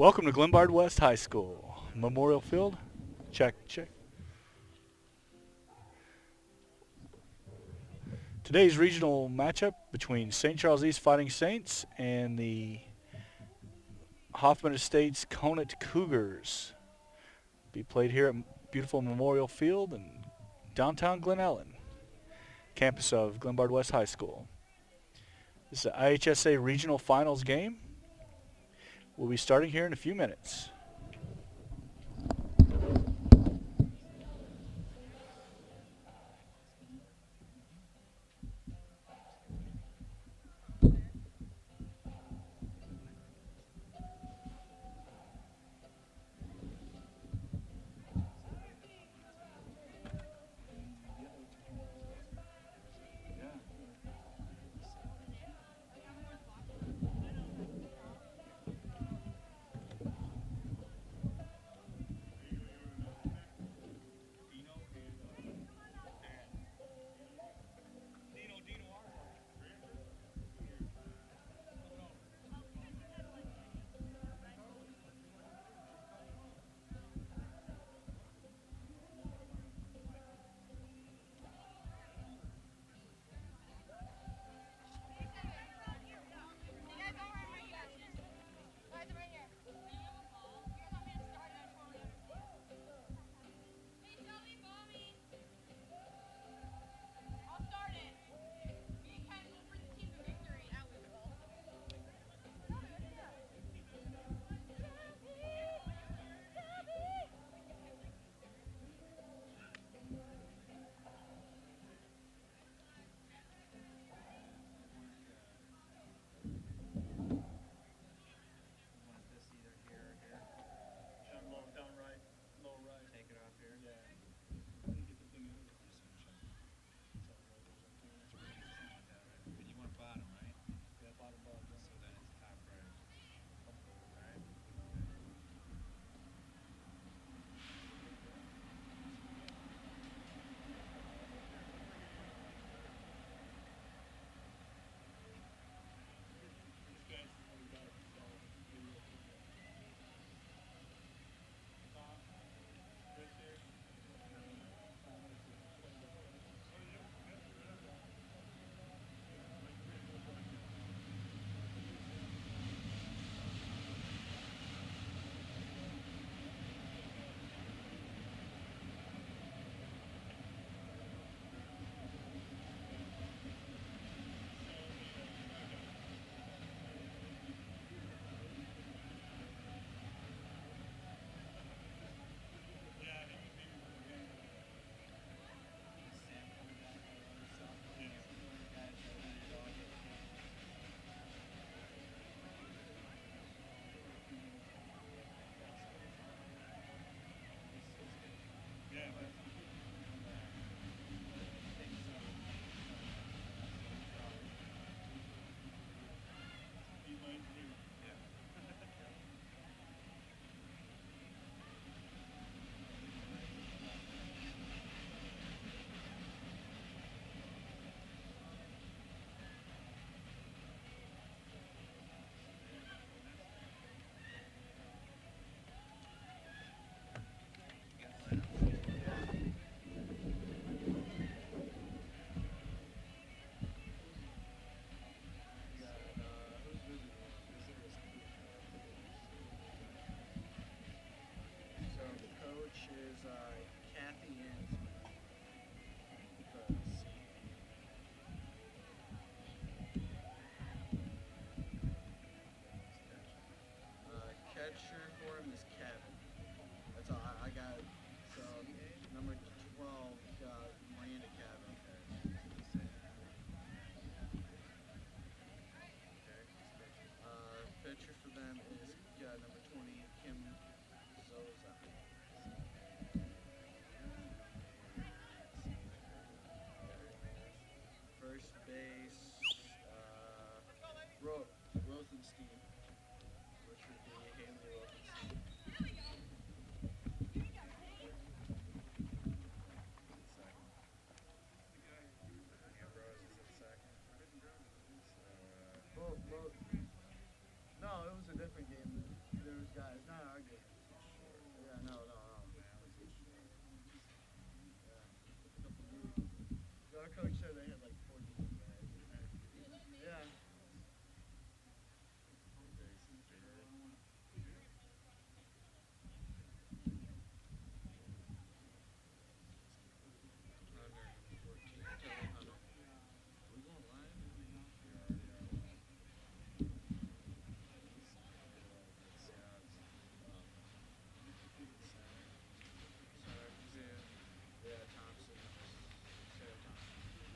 Welcome to Glenbard West High School. Memorial Field. Check, check. Today's regional matchup between St. Charles East Fighting Saints and the Hoffman Estates Conant Cougars. Be played here at beautiful Memorial Field in downtown Glen Ellyn, campus of Glenbard West High School. This is an IHSA regional finals game. We'll be starting here in a few minutes. Catcher for him is Kevin. That's all I got. So number 12 got Miranda Kevin. Pitcher for them is number 20 Kim Zoza. First base Rosenstein. Which would be Haley Rosenstein. No, it was a different game. there was guys. It's not an argument. Yeah, no. Yeah. Our coach said they had like 4 decent guys. Yeah. Yeah, Thompson. Sarah Thompson.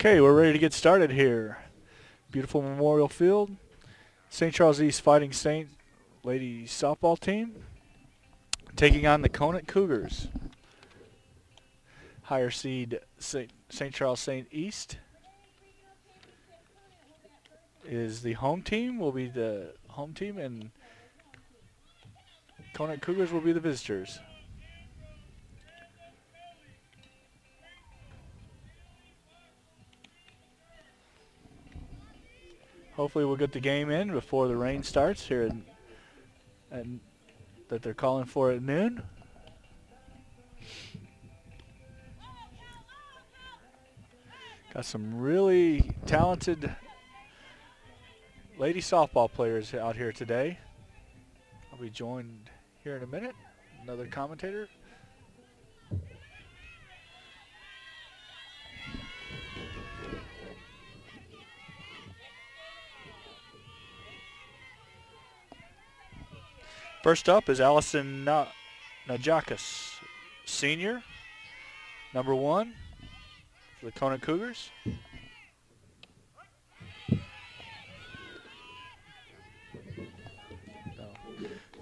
Okay, we're ready to get started here. Beautiful Memorial Field. St. Charles East Fighting Saint ladies softball team taking on the Conant Cougars. Higher seed St. Charles St. East is the home team, will be the home team, and Conant Cougars will be the visitors. Hopefully we'll get the game in before the rain starts here that they're calling for at noon. Got some really talented lady softball players out here today. I'll be joined here in a minute. Another commentator. First up is Allison Najakas, senior, number 1 for the Conant Cougars.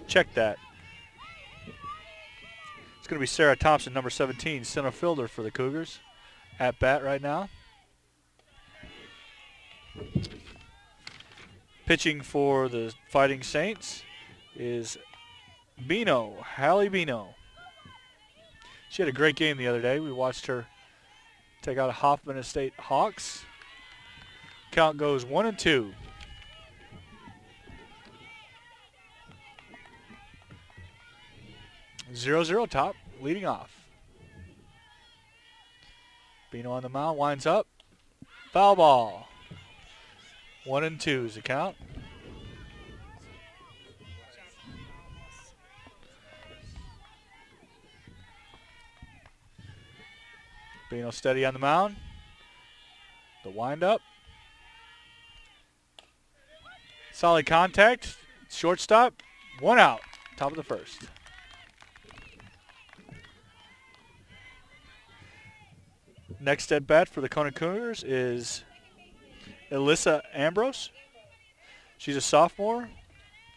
Check that. It's going to be Sarah Thompson, number 17, center fielder for the Cougars, at bat right now. Pitching for the Fighting Saints is Bino, Hallie Bino. She had a great game the other day. We watched her take out a Hoffman Estate Hawks. Count goes 1-2. Zero top, leading off. Bino on the mound, winds up. Foul ball. 1-2 is the count. Bino steady on the mound. The windup. Solid contact. Shortstop. 1 out. Top of the first. Next at bat for the Conant Cougars is Alyssa Ambrose. She's a sophomore,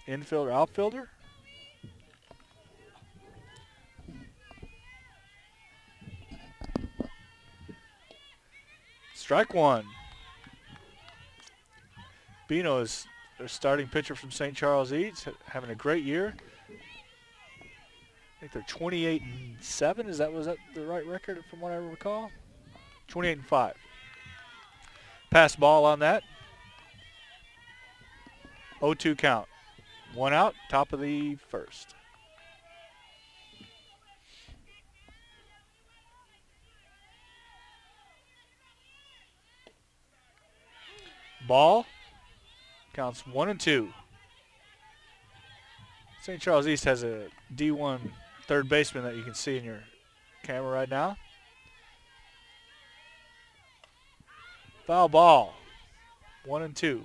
infielder, outfielder. Strike 1. Bino is their starting pitcher from St. Charles East, having a great year. I think they're 28-7. Was that the right record from what I recall? 28-5. Pass ball on that. 0-2 count. 1 out, top of the first. Ball. Counts 1-2. St. Charles East has a D1 third baseman that you can see in your camera right now. Foul ball. 1-2.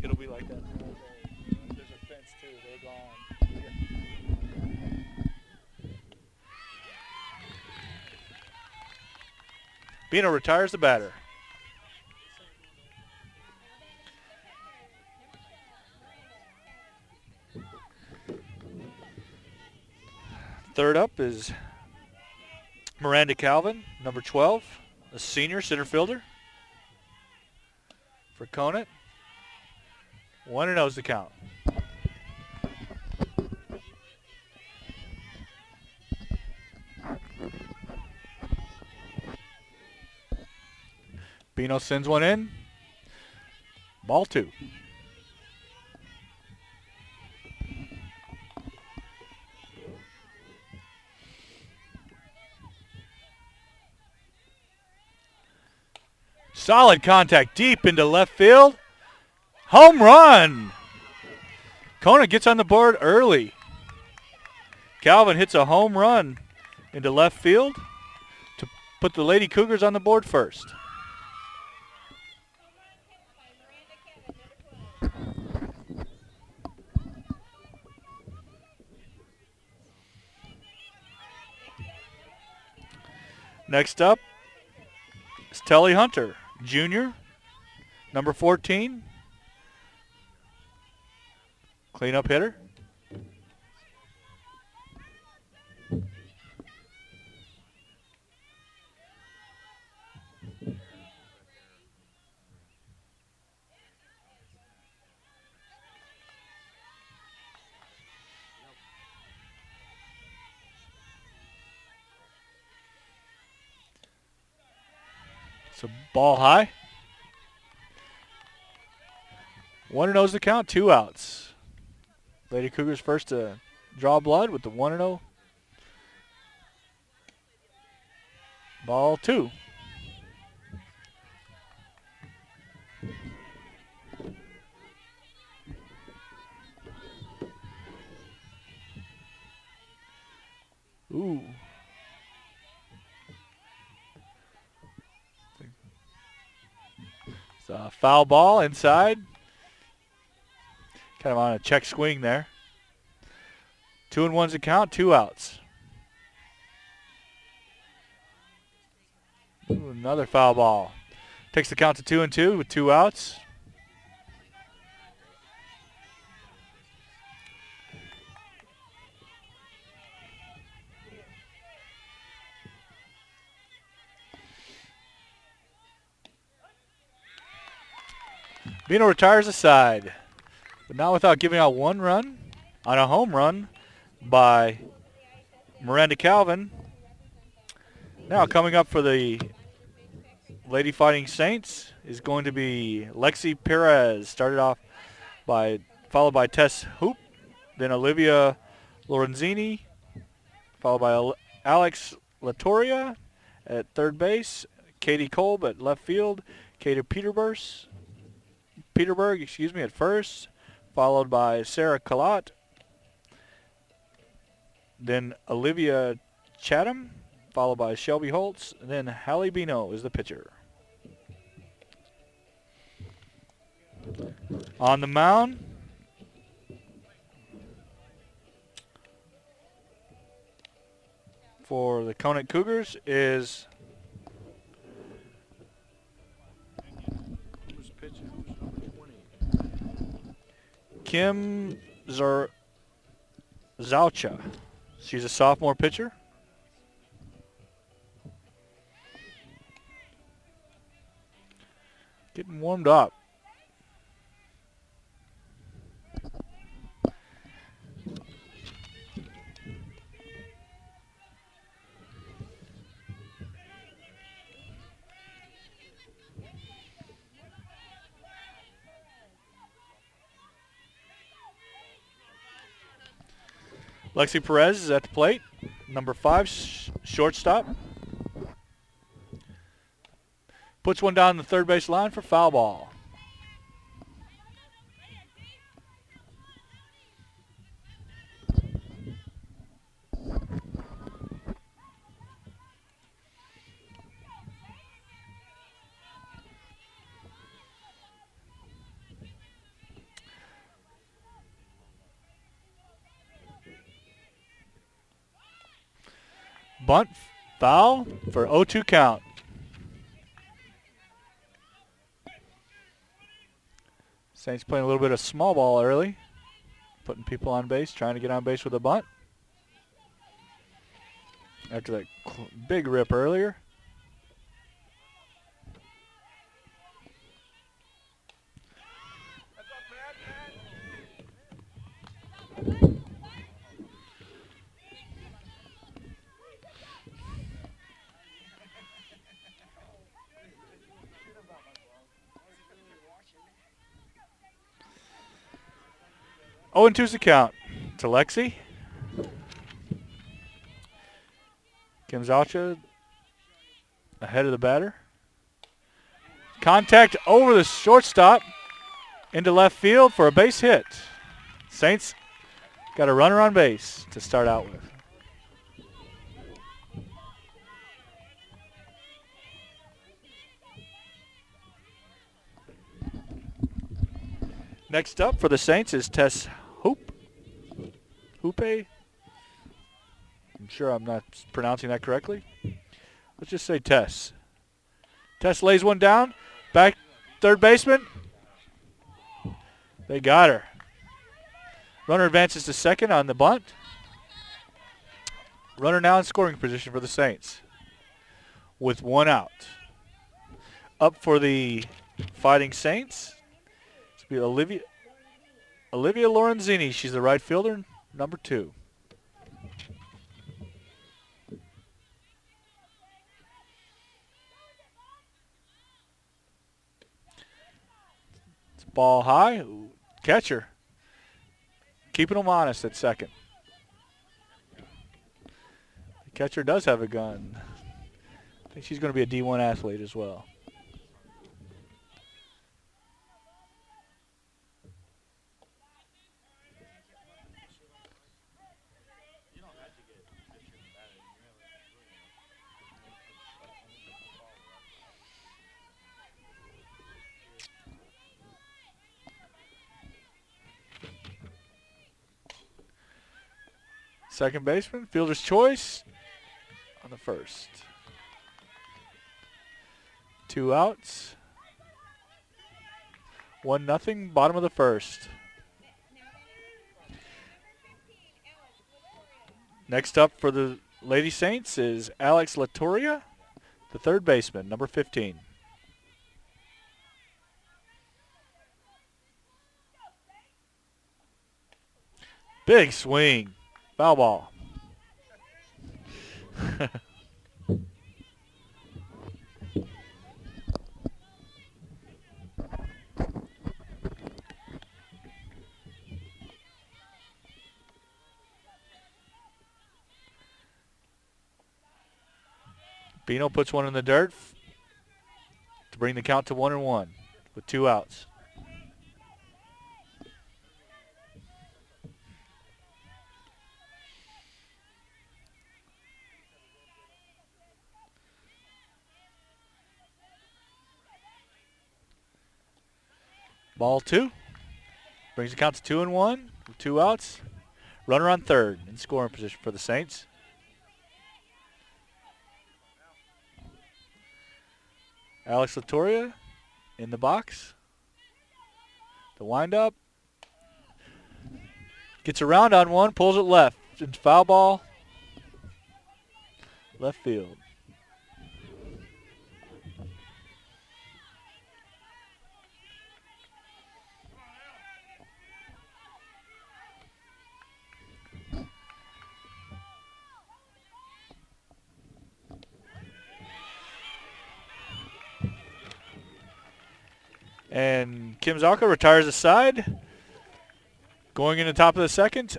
It'll be like that. There's a fence too. They're gone. Bino retires the batter. Third up is Miranda Calvin, number 12, a senior center fielder for Conant. 1-0 is the count. Bino sends one in. Ball 2. Solid contact deep into left field. Home run. Conant gets on the board early. Calvin hits a home run into left field to put the Lady Cougars on the board first. Next up is Telly Hunter, junior, number 14. Cleanup hitter. So ball high. 1-0's the count, 2 outs. Lady Cougars first to draw blood with the 1-0. Ball 2. Ooh. It's a foul ball inside. Kind of on a check swing there. 2-1's the count, 2 outs. Ooh, another foul ball. Takes the count to 2-2 with 2 outs. Bino retires the side, but not without giving out 1 run on a home run by Miranda Calvin. Now coming up for the Lady Fighting Saints is going to be Lexi Perez. Followed by Tess Hoop, then Olivia Lorenzini, followed by Alex Latoria at third base, Katie Kolb at left field, Katie Peterberg, at first, followed by Sarah Kalat, then Olivia Chatham, followed by Shelby Holtz, and then Hallie Bino is the pitcher. On the mound, for the Conant Cougars is Who's pitching? Who's number 20? Kim Zaucha. She's a sophomore pitcher. Getting warmed up. Lexi Perez is at the plate. Number 5, shortstop. Puts one down the third base line for foul ball. Bunt, foul for 0-2 count. Saints playing a little bit of small ball early, putting people on base, trying to get on base with a bunt. After that big rip earlier. Oh, and 2's the count to Lexi. Kim Zalcha ahead of the batter. Contact over the shortstop into left field for a base hit. Saints got a runner on base to start out with. Next up for the Saints is Tess Hoope. I'm sure I'm not pronouncing that correctly. Let's just say Tess. Tess lays one down. Back third baseman. They got her. Runner advances to second on the bunt. Runner now in scoring position for the Saints with one out. Up for the Fighting Saints, it's be Olivia Lorenzini. She's the right fielder, number 2. It's ball high. Ooh, catcher keeping them honest at second. The catcher does have a gun. I think she's going to be a D1 athlete as well. Second baseman, fielder's choice on the first. 2 outs. 1-0, bottom of the first. Next up for the Lady Saints is Alex Latoria, the third baseman, number 15. Big swing. Foul ball. Bino puts one in the dirt to bring the count to 1-1 with 2 outs. Ball 2. Brings the count to 2-1 with 2 outs. Runner on third in scoring position for the Saints. Alex Latoria in the box. The windup. Gets around on one, pulls it left. It's foul ball. Left field. And Kim Zalka retires aside. Going in the top of the second,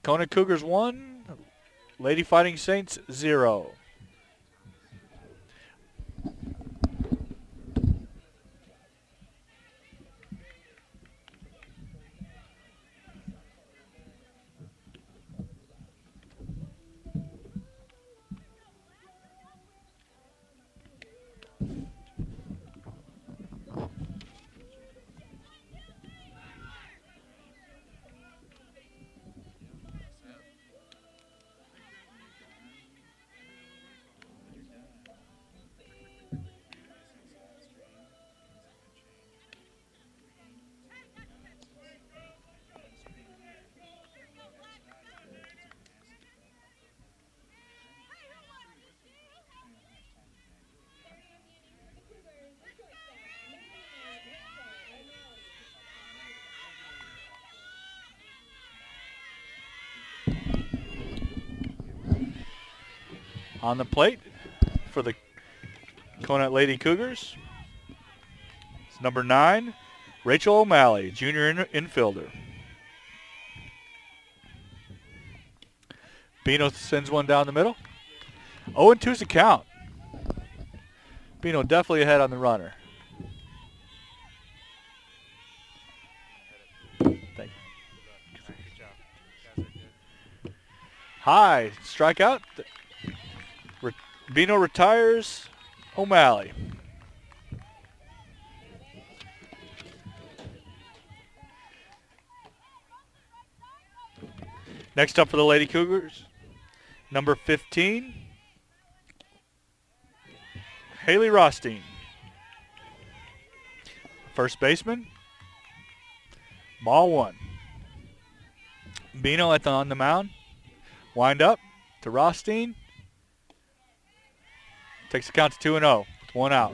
Conant Cougars 1, Lady Fighting Saints 0. On the plate for the Conant Lady Cougars, it's number 9, Rachel O'Malley, junior infielder. Bino sends one down the middle. 0-2's the count. Bino definitely ahead on the runner. Thank you. High strikeout. Bino retires O'Malley. Next up for the Lady Cougars, number 15, Haley Rothstein. First baseman. Ball 1. Bino on the mound. Wind up to Rothstein. Takes the count to 2-0 with 1 out.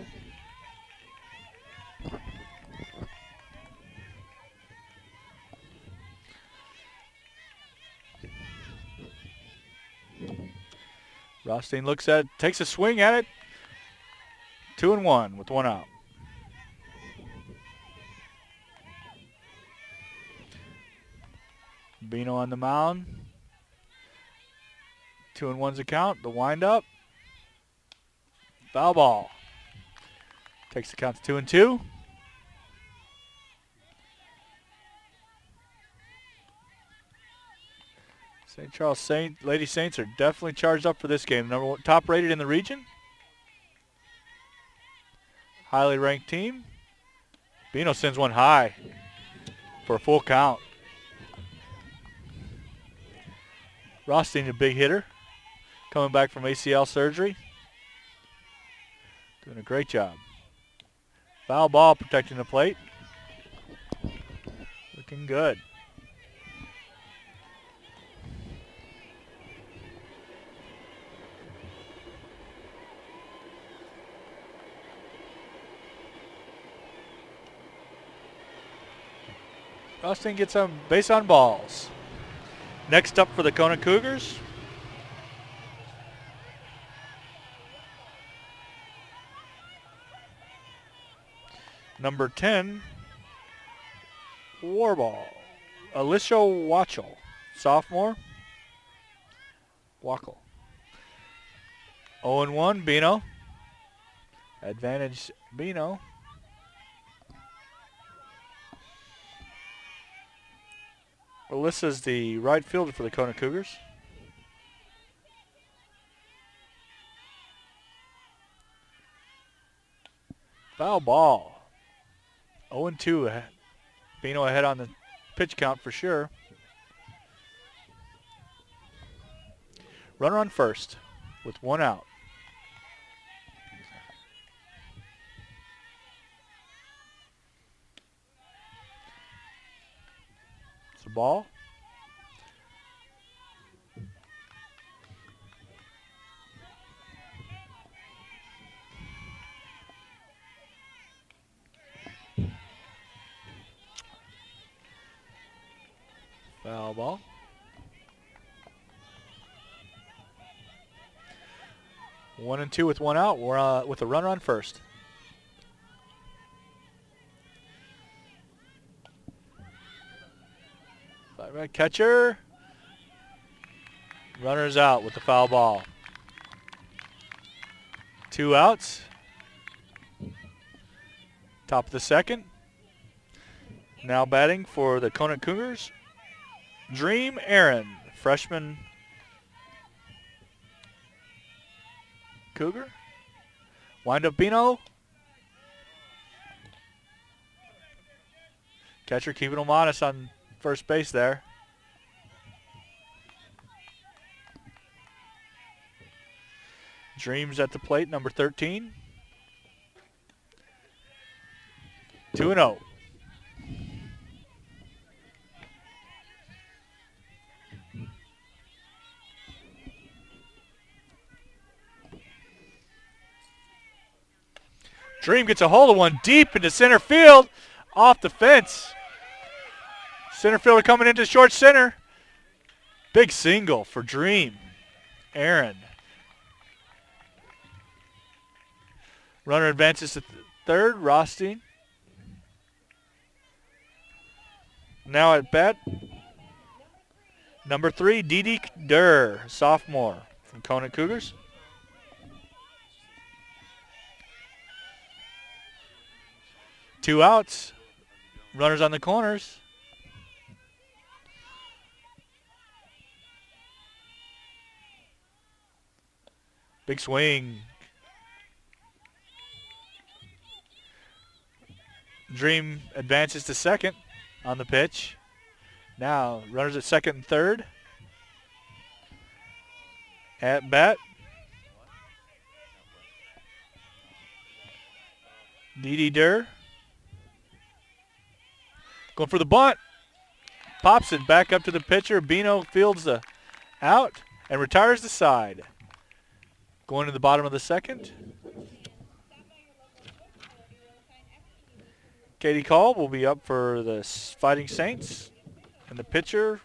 Rothstein looks at it, takes a swing at it. 2-1 with 1 out. Bino on the mound. 2-1's the count. The windup. Foul ball. Takes the count to 2-2. St. Charles Lady Saints are definitely charged up for this game. Number 1, top rated in the region. Highly ranked team. Bino sends one high for a full count. Rothstein, a big hitter, coming back from ACL surgery. Doing a great job. Foul ball protecting the plate. Looking good. Rothstein gets some base on balls. Next up for the Conant Cougars. Number 10, Warball. Alicia Watchell, sophomore. Wackel. 0-1, Bino. Advantage, Bino. Alyssa's the right fielder for the Conant Cougars. Foul ball. 0-2. Bino ahead on the pitch count for sure. Runner on first with 1 out. It's a ball. Foul ball. One and two with 1 out. We're with a runner on first. Right catcher. Runner's out with the foul ball. 2 outs. Top of the second. Now batting for the Conant Cougars, Dream Ellyn, freshman Cougar. Wind up Bino. Catcher keeping him honest on first base there. Dreams at the plate, number 13. 2-0. Dream gets a hold of one deep into center field, off the fence. Center fielder coming into short center. Big single for Dream. Ellyn. Runner advances to third, Rothstein. Now at bat, number 3, Didi Durr, sophomore from Conant Cougars. Two outs. Runners on the corners. Big swing. Dream advances to second on the pitch. Now runners at second and third. At bat. D.D. Durr. Going for the bunt. Pops it back up to the pitcher. Bino fields the out and retires the side. Going to the bottom of the second. Katie Call will be up for the Fighting Saints. And the pitcher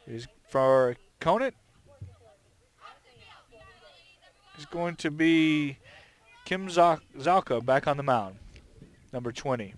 is for Conant. Is going to be Kim Zalka back on the mound, number 20.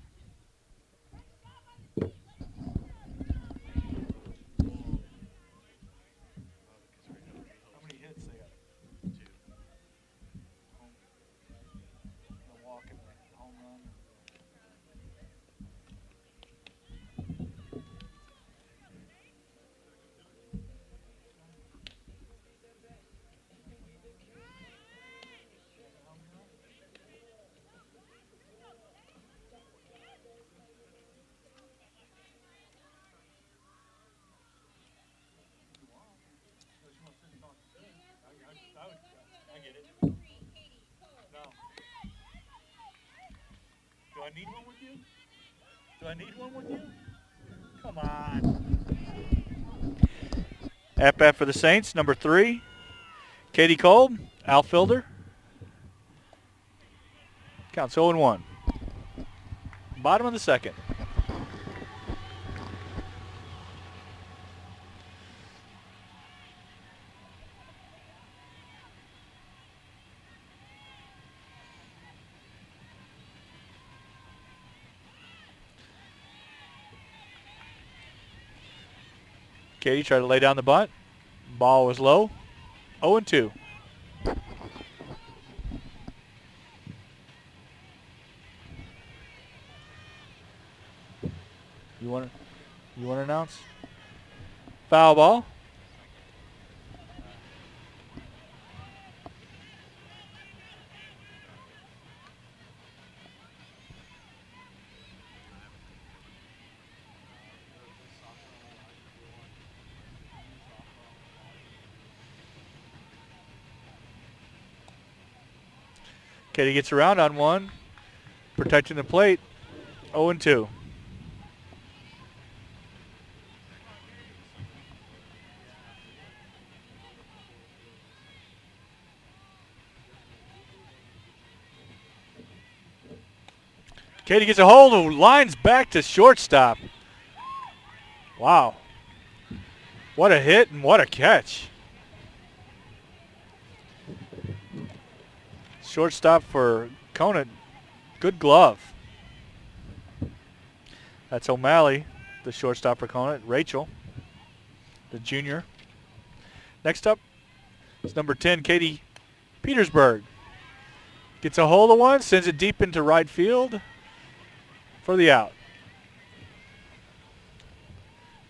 Do I need one with you? Do I need one with you? Come on. At bat for the Saints, number 3, Katie Kolb, outfielder. Counts 0-1. Bottom of the second. Katie tried to lay down the bunt. Ball was low. 0-2. You want to announce? Foul ball. Katie gets around on one, protecting the plate. 0-2. Katie gets a hold of, lines back to shortstop. Wow. What a hit and what a catch. Shortstop for Conant. Good glove. That's O'Malley, the shortstop for Conant. Rachel, the junior. Next up is number 10, Katie Petersburg. Gets a hold of one, sends it deep into right field for the out.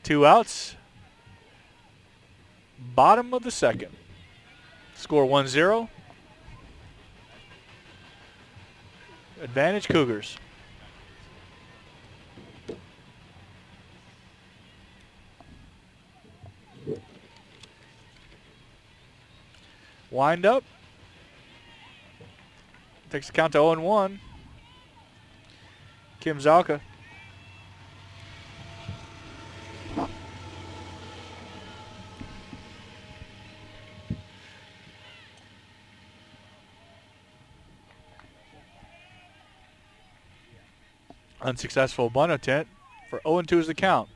2 outs. Bottom of the second. Score 1-0. Advantage Cougars. Wind up. Takes the count to 0-1. Kim Zalka. Unsuccessful bunt attempt for 0-2 is the count.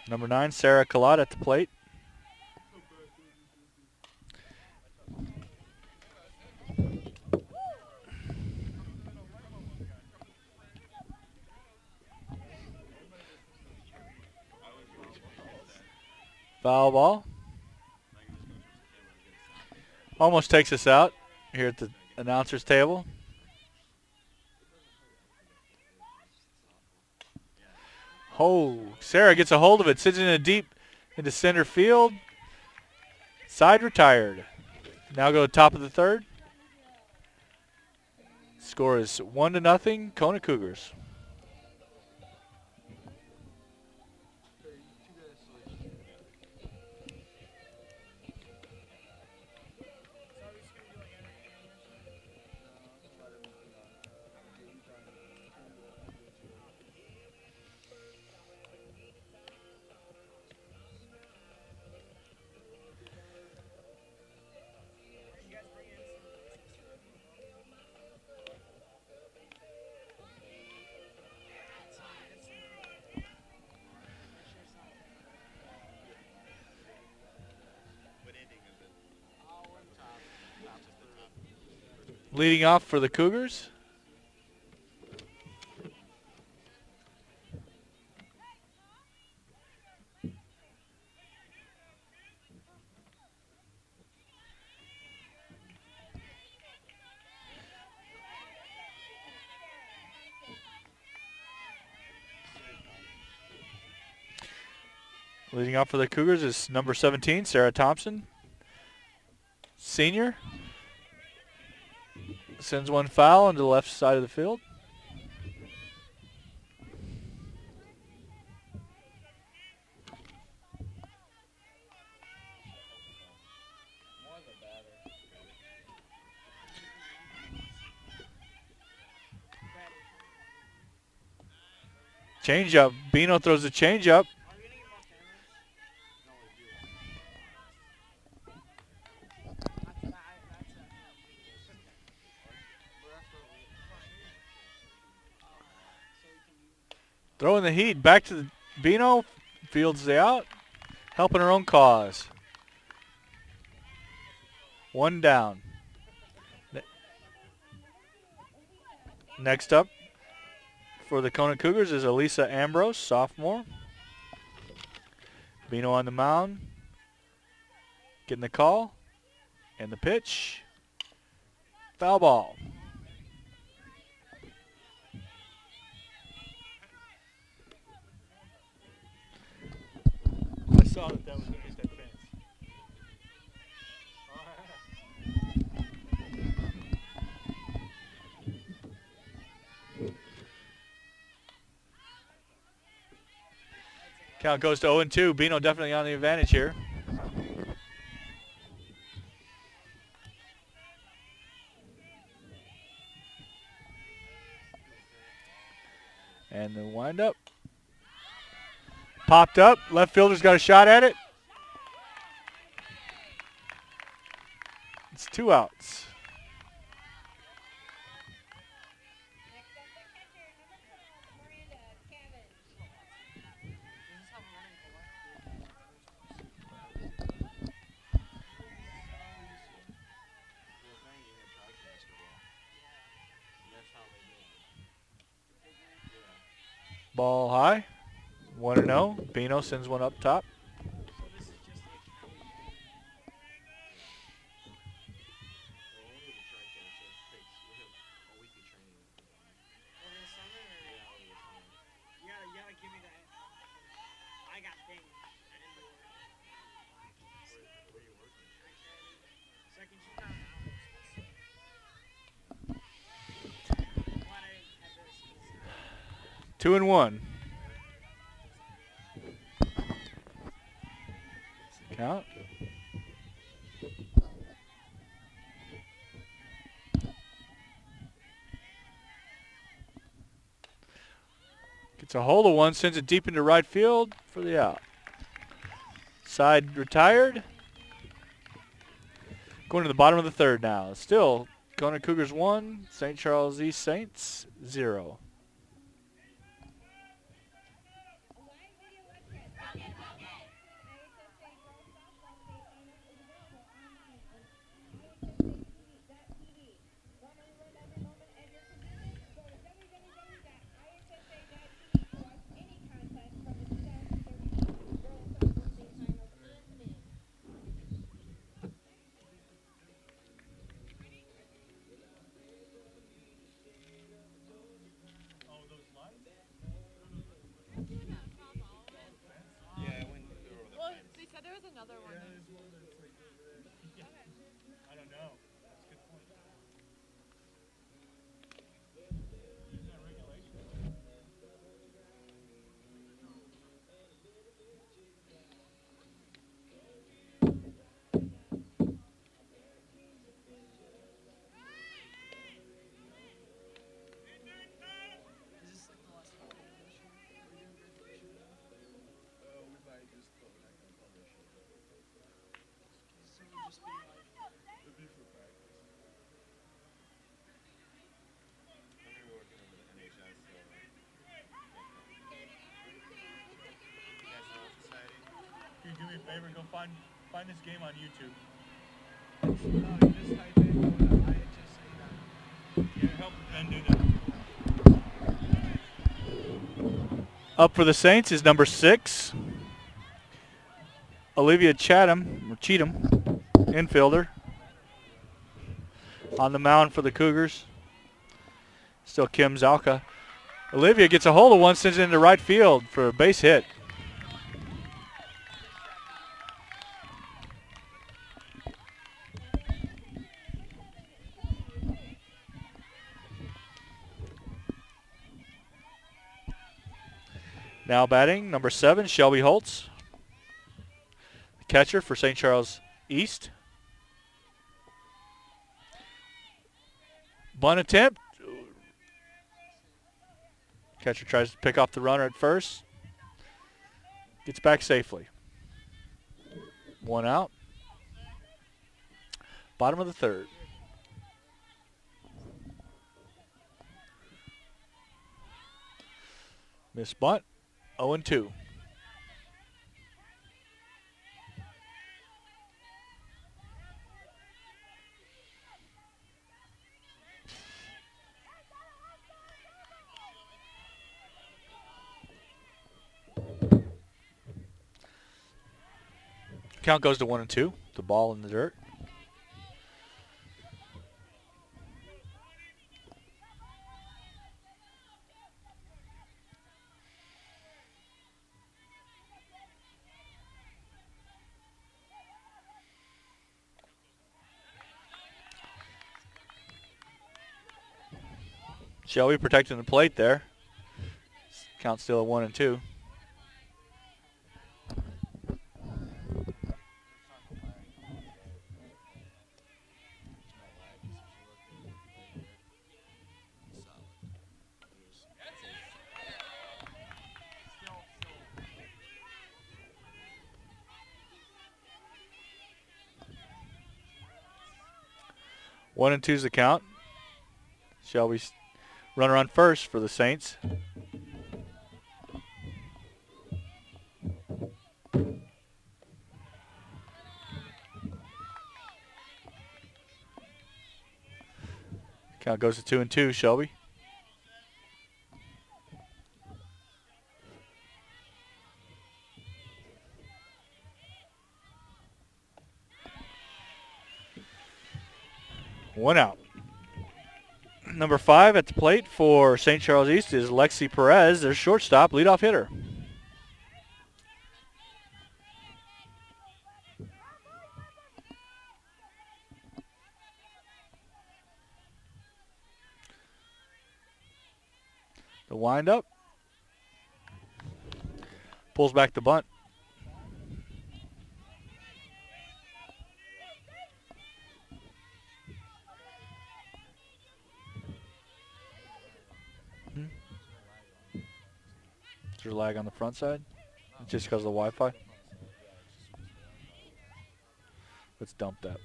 Number 9, Sarah Kalot at the plate. Foul ball. Almost takes us out here at the announcer's table. Oh, Sarah gets a hold of it, sends it in a deep into center field. Side retired. Now go to top of the third. Score is 1-0, Conant Cougars. Leading off for the Cougars. Leading off for the Cougars is number 17, Sarah Thompson. Senior. Sends one foul into the left side of the field. Change up. Bino throws the change up. Throwing the heat back to the Bino. Fields the out. Helping her own cause. One down. Next up for the Conant Cougars is Elisa Ambrose, sophomore. Bino on the mound. Getting the call. And the pitch. Foul ball. I saw that was going to hit that fence. Count goes to 0-2. Bino definitely on the advantage here. And the windup. Popped up. Left fielder's got a shot at it. It's 2 outs. Ball high. 1-0. Bino sends one up top. Two and one. Count. Gets a hold of one, sends it deep into right field for the out. Side retired. Going to the bottom of the third now. Still, Conant Cougars 1, St. Charles East Saints 0. Another one. I don't know. That's a good point. Isn't that regulation? Is this like the last one? Are we doing graduation? We might just throw it back and publish it. So we'll just be like, It'll be for practice. I'm gonna be working over the NHS, so National Society. Can you do me a favor? Go find this game on YouTube. oh, you just type in, go to IHSA.com. Up for the Saints is number 6, Olivia Cheatham, infielder. On the mound for the Cougars, still Kim Zalka. Olivia gets a hold of one, sends it into right field for a base hit. Now batting, number 7, Shelby Holtz, the catcher for St. Charles East. Bunt attempt. Catcher tries to pick off the runner at first. Gets back safely. 1 out. Bottom of the 3rd. Miss bunt. 0-2. Count goes to 1-2. The ball in the dirt. Shelby protecting the plate there. Count still at 1-2. One and two's the count. Shelby's runner on first for the Saints. Count goes to 2-2, Shelby. One out. Number 5 at the plate for St. Charles East is Lexi Perez, their shortstop, leadoff hitter. The windup. Pulls back the bunt. Is there lag on the front side? Just because of the Wi-Fi? Let's dump that.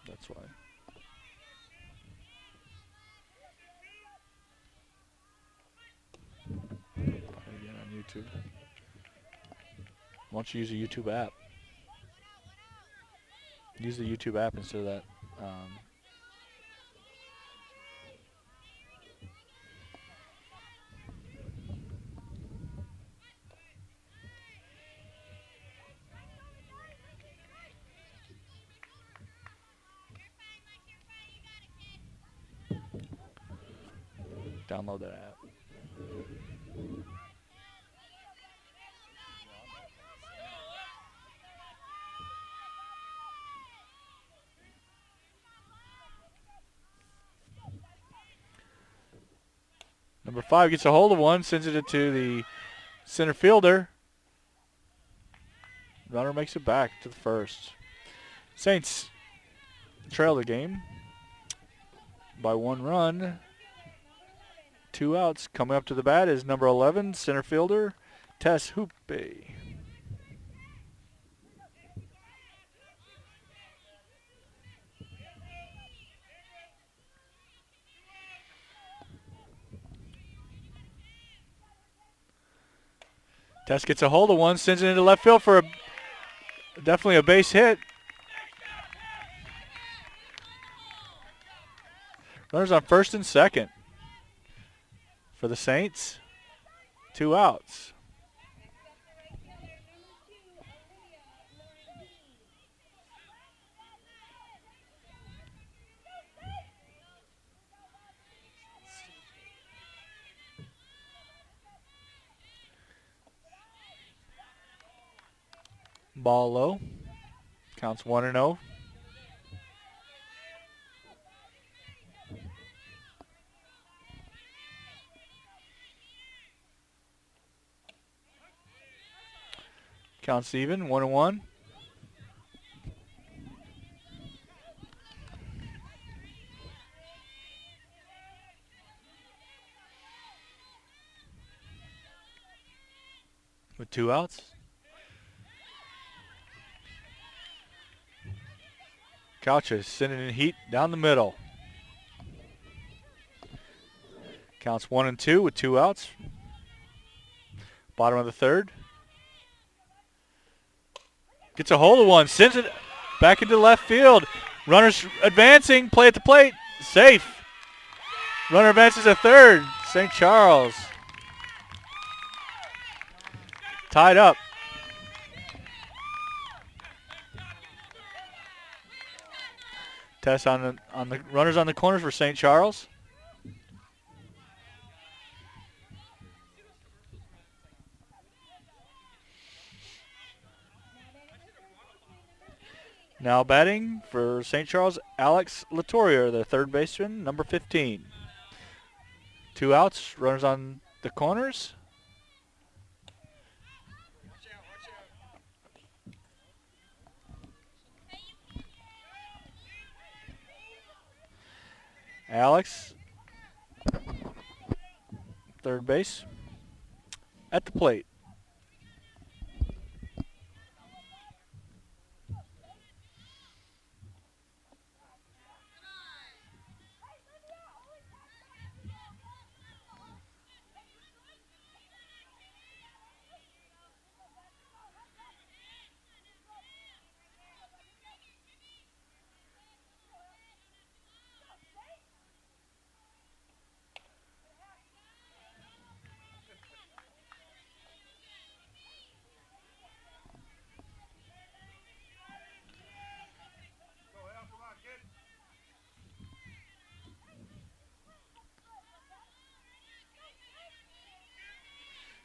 That's why. Again on YouTube. Why don't you use a YouTube app? Use the YouTube app instead of that. Download that app. Number 5 gets a hold of one, sends it to the center fielder. Runner makes it back to the first. Saints trail the game by 1 run. 2 outs. Coming up to the bat is number 11, center fielder, Tess Hoope. Tess gets a hold of one, sends it into left field for definitely a base hit. Runners on first and second for the Saints. 2 outs. Ball low. Counts 1-0. Counts even, 1-1. With 2 outs. Couches sending in heat down the middle. Counts 1-2 with 2 outs. Bottom of the third. Gets a hold of one, sends it back into left field. Runners advancing, play at the plate, safe. Runner advances to third, St. Charles. Tied up. Tess on the runners on the corners for St. Charles. Now batting for St. Charles, Alex Latourier, the third baseman, number 15. 2 outs, runners on the corners. Alex, third base, at the plate.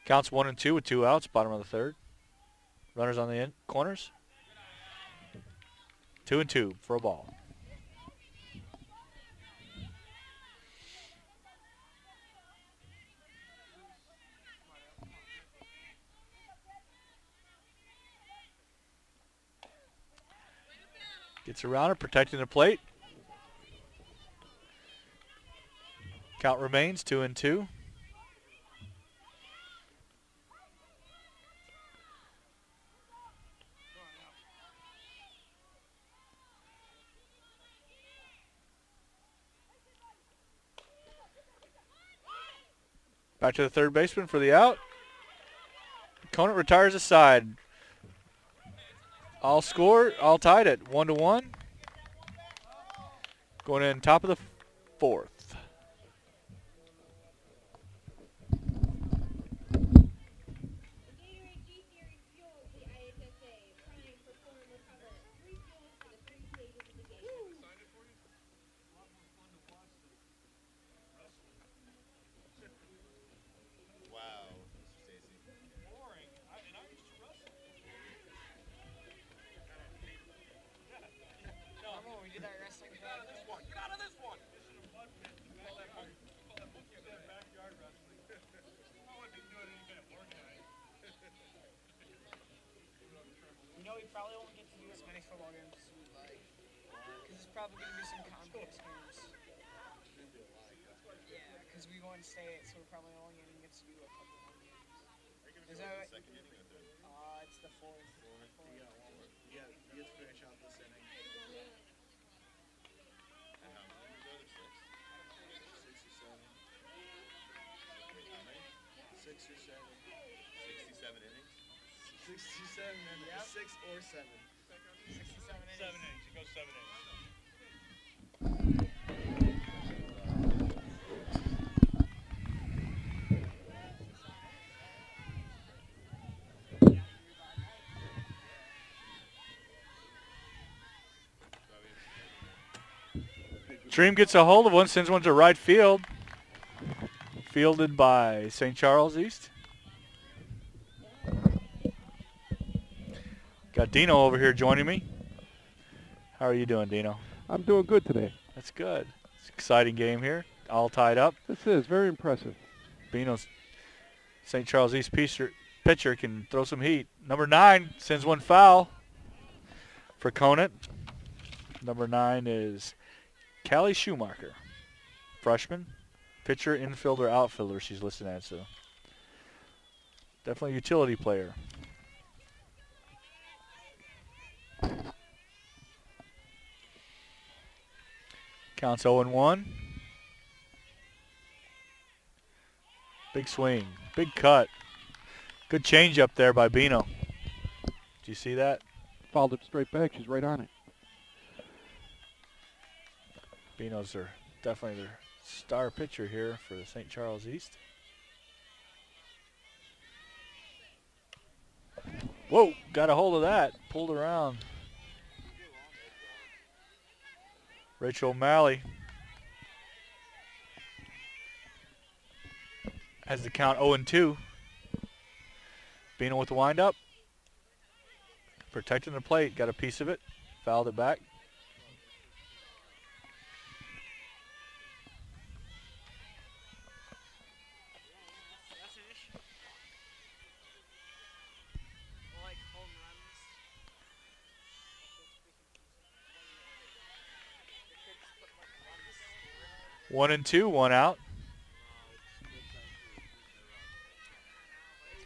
Counts 1-2 with 2 outs, bottom of the third. Runners on the corners. 2-2 for a ball. Gets around it, protecting the plate. Count remains 2-2. Back to the third baseman for the out. Conant retires aside. All score, all tied at 1-1. Going in top of the fourth. You know, we probably won't get to do as many football games as we'd like. Because there's probably going to be some conference games. Yeah, because we won state, so we're probably only going to get to do a couple more games. Is that right? Second inning or third? It's the fourth. You got one more. You get to finish out this inning. And how many are there? 6? 6 or 7. Wait, how many? 7. 6 or 7. 67 innings. 67 and Yep. 6 or 7. 67 innings. 7 innings. It goes 7 innings. Dream gets a hold of one, sends one to right field. Fielded by St. Charles East. Got Dino over here joining me. How are you doing, Dino? I'm doing good today. That's good. It's an exciting game here. All tied up. This is very impressive. Dino's St. Charles East pitcher can throw some heat. Number 9 sends one foul for Conant. Number 9 is Callie Schumacher, freshman, pitcher, infielder, outfielder she's listed as, so definitely a utility player. Counts 0-1. Big swing, big cut. Good change up there by Bino. Do you see that? Fouled it straight back. She's right on it. Bino's definitely their star pitcher here for the St. Charles East. Whoa, got a hold of that. Pulled around. Rachel O'Malley has the count 0-2. Bino with the windup. Protecting the plate. Got a piece of it. Fouled it back. Like home runs. 1-2, 1 out.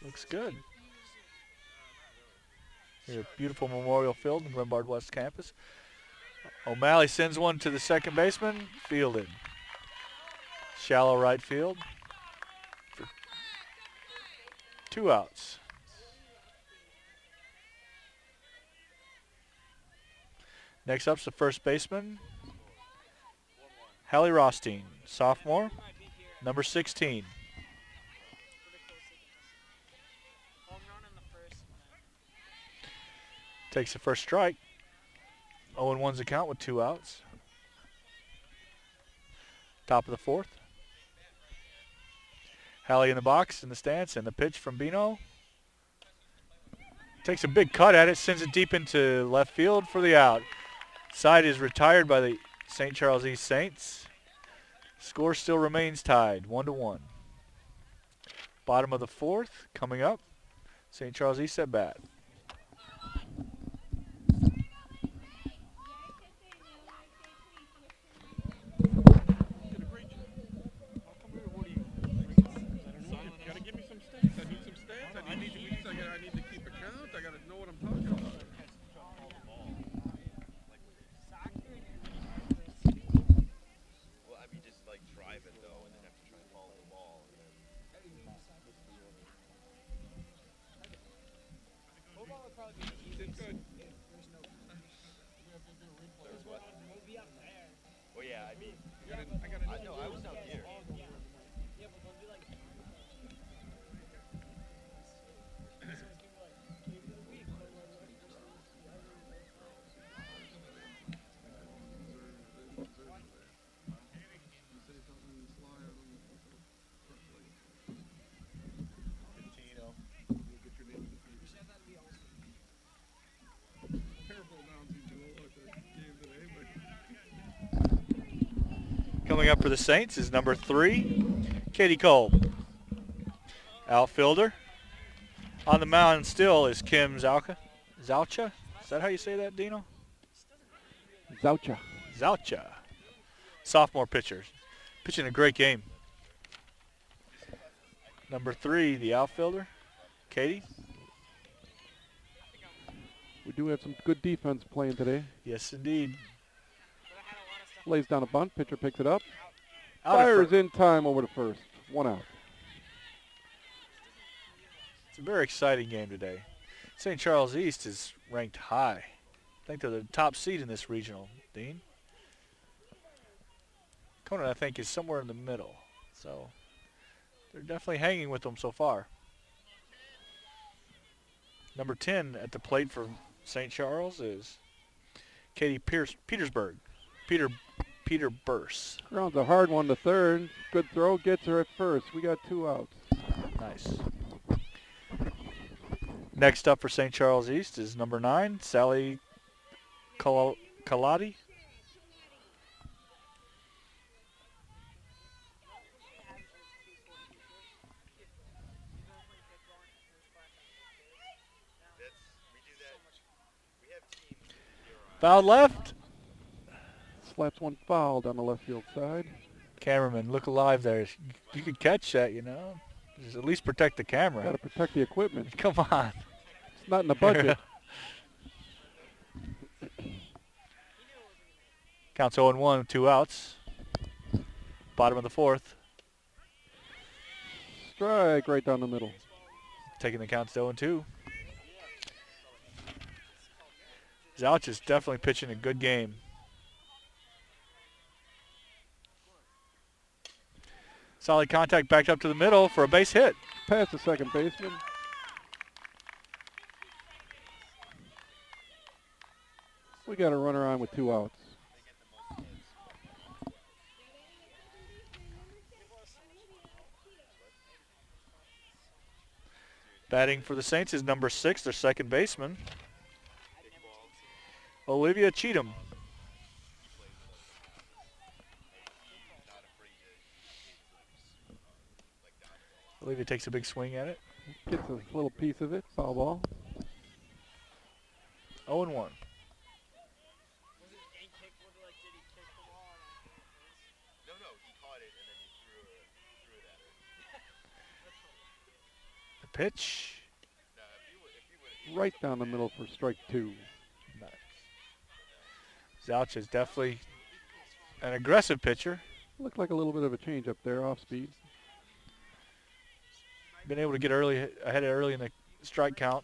Looks good. Here at beautiful Memorial Field in Glenbard West Campus. O'Malley sends one to the second baseman, fielded. Shallow right field for 2 outs. Next up's the first baseman, Hallie Rothstein, sophomore, number 16. Takes the first strike. 0-1's the count with 2 outs. Top of the 4th. Hallie in the box in the stance, and the pitch from Bino. Takes a big cut at it, sends it deep into left field for the out. Side is retired by the St. Charles East Saints. Score still remains tied, 1-1. Bottom of the 4th coming up. St. Charles East at bat. Coming up for the Saints is number 3, Katie Kolb. Outfielder. On the mound still is Kim Zaucha. Zaucha? Is that how you say that, Dino? Zaucha. Zaucha. Sophomore pitcher. Pitching a great game. Number 3, the outfielder, Katie. We do have some good defense playing today. Yes, indeed. Lays down a bunt. Pitcher picks it up. Out of Fires in time over to first. 1 out. It's a very exciting game today. St. Charles East is ranked high. I think they're the top seed in this regional, Dean. Conant, I think, is somewhere in the middle. So they're definitely hanging with them so far. Number 10 at the plate for St. Charles is Katie Petersburg. Peter Burse. Grounds a hard one to third. Good throw. Gets her at first. We got 2 outs. Nice. Next up for St. Charles East is number 9, Sally Kaladi. Foul left. Slaps one foul down the left field side. Cameraman, look alive there. You could catch that, you know. Just at least protect the camera. Got to protect the equipment. Come on. It's not in the budget. Counts 0-1, 2 outs. Bottom of the 4th. Strike right down the middle. Taking the counts to 0-2. Zouch is definitely pitching a good game. Solid contact backed up to the middle for a base hit. Past the second baseman. We got a runner on with 2 outs. Batting for the Saints is number 6, their second baseman, Olivia Cheatham. Olivia takes a big swing at it. Gets a little piece of it. Foul ball. 0-1. The pitch. Right down the middle for strike 2. Nice. Zouch is definitely an aggressive pitcher. Looked like a little bit of a change up there, off speed. Been able to get ahead early in the strike count.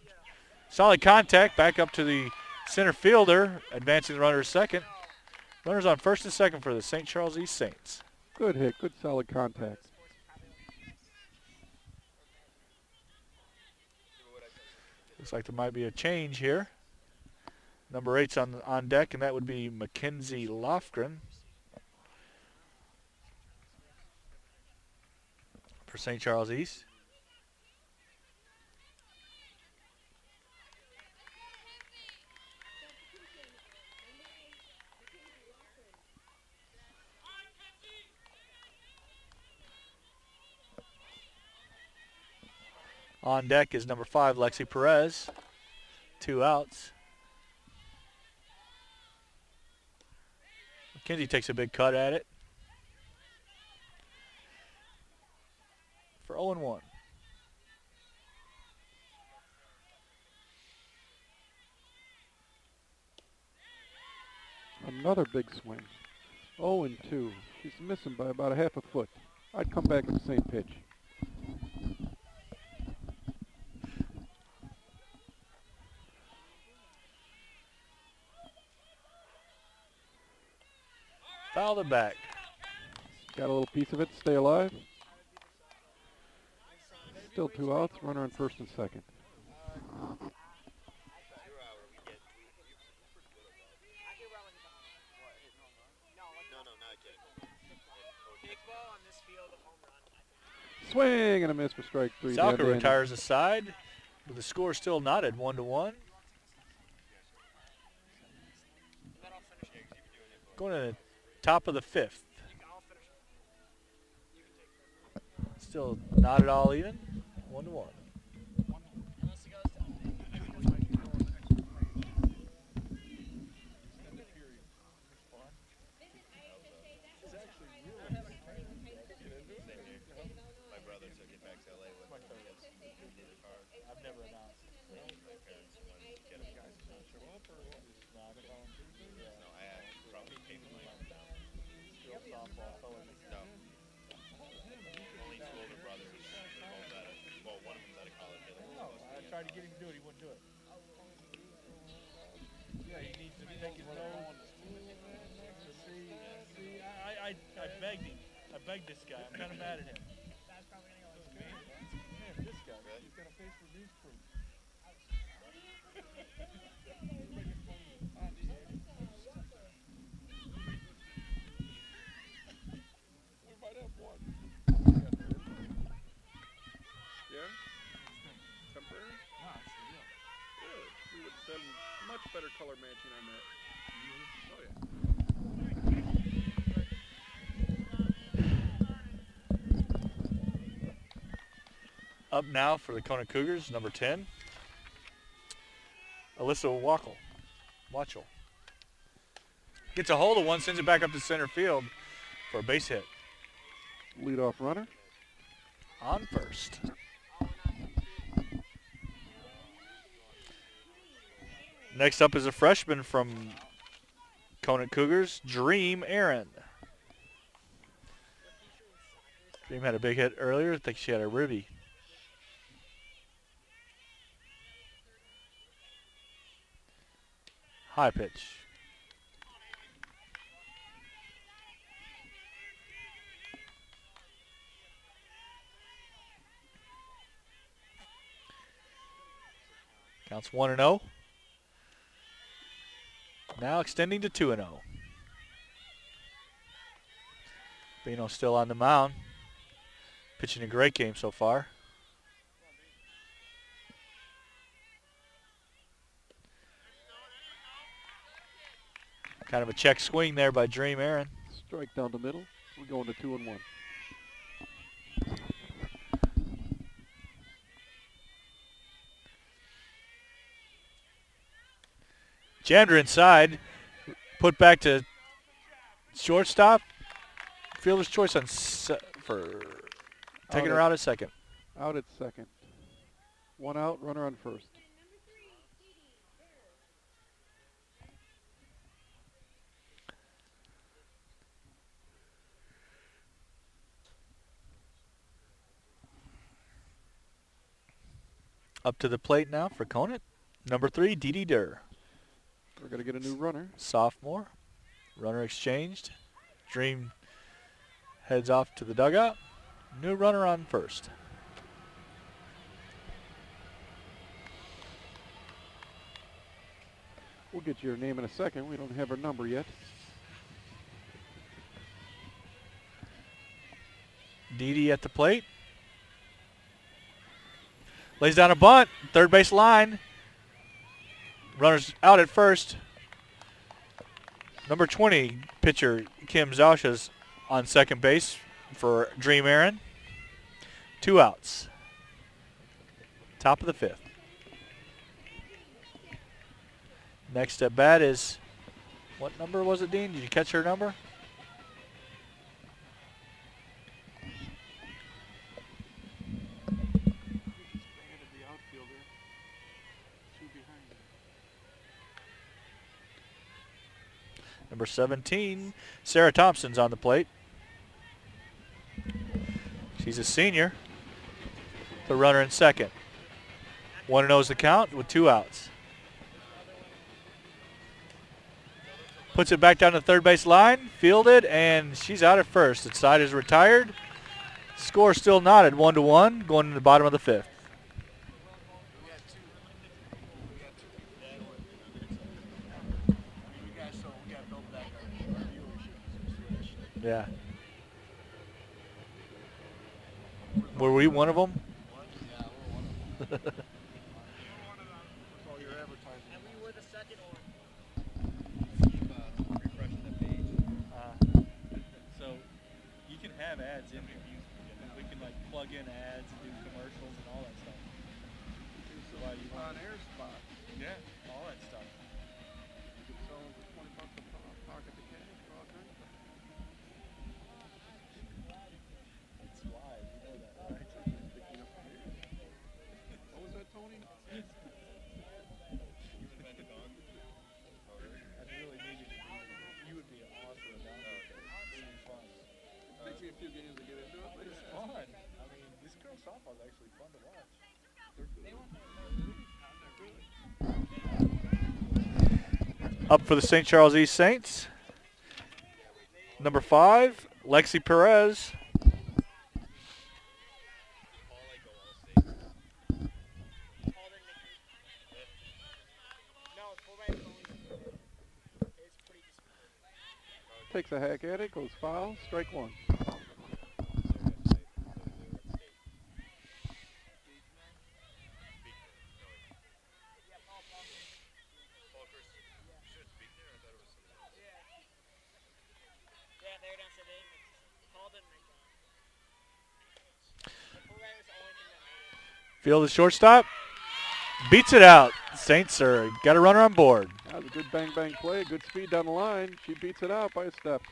Solid contact back up to the center fielder, advancing the runner to second. Runners on first and second for the St. Charles East Saints. Good hit, good solid contact. Looks like there might be a change here. Number 8's on deck, and that would be Mackenzie Lofgren for St. Charles East. On deck is number 5, Lexi Perez. 2 outs. McKenzie takes a big cut at it for 0-1. Another big swing. 0-2. She's missing by about a half a foot. I'd come back with the same pitch. Foul the back. Got a little piece of it to stay alive. Still 2 outs. Runner on first and second. Swing and a miss for strike 3. Salker retires aside, with the score still knotted 1-1. Going to the top of the 5th. Still not at all even. 1-1. tried to get him to do it. He wouldn't do it. Yeah, he needs to pick his nose. See, I begged him. I begged this guy. I'm kind of mad at him. That's probably gonna go like Man, this guy. He's got a face for newsproof. We might have one. Yeah? Temporary? No, it's the deal. Good. We would have done much better color matching on that. Oh, yeah. Up now for the Conant Cougars, number 10, Alyssa Watchell. Gets a hold of one, sends it back up to center field for a base hit. Leadoff runner. On first. Next up is a freshman from Conant Cougars, Dream Ellyn. Dream had a big hit earlier. I think she had a ribby. High pitch. Counts 1-0. Now extending to 2-0. Bino still on the mound. Pitching a great game so far. Kind of a check swing there by Dream Ellyn. Strike down the middle. We're going to 2-1. Jammed inside. Put back to shortstop. Fielder's choice on for taking her out at second. Out at second. One out, runner on first. Up to the plate now for Conant. Number 3, Dee Durr. We're going to get a new runner. Sophomore. Runner exchanged. Dream heads off to the dugout. New runner on first. We'll get your name in a second. We don't have her number yet. Dee at the plate. Lays down a bunt. Third base line. Runners out at first. Number 20, pitcher Kim Zausha's on second base for Dream Ellyn. 2 outs. Top of the 5th. Next at bat is, what number was it, Dean? Did you catch her number? Number 17, Sarah Thompson's on the plate. She's a senior. The runner in second. 1-0 is the count with 2 outs. Puts it back down the third base line, fielded, and she's out at first. The side is retired. Score still knotted, 1-1, going to the bottom of the 5th. Yeah. Were we one of them? Yeah, we're one of them. That's all your advertising. And we were the second one. Keep refreshing the page. So you can have ads in there. We can like plug in ads and do commercials and all that stuff. On air spot. Yeah, all that stuff. You could sell them for $20 a pocket to cash for all kinds of things. It's live, you know that, right? What was that, Tony? I really needed to be. You would be awesome announcer. It would be fun. Takes me a few games to get into it. But It's fun. I mean, this girl softball is actually fun to watch. They want Up for the St. Charles East Saints. Number 5, Lexi Perez. Takes a hack at it, goes foul, strike one. Field the shortstop. Beats it out. Saints are got a runner on board. That was a good bang-bang play, good speed down the line. She beats it out by a step.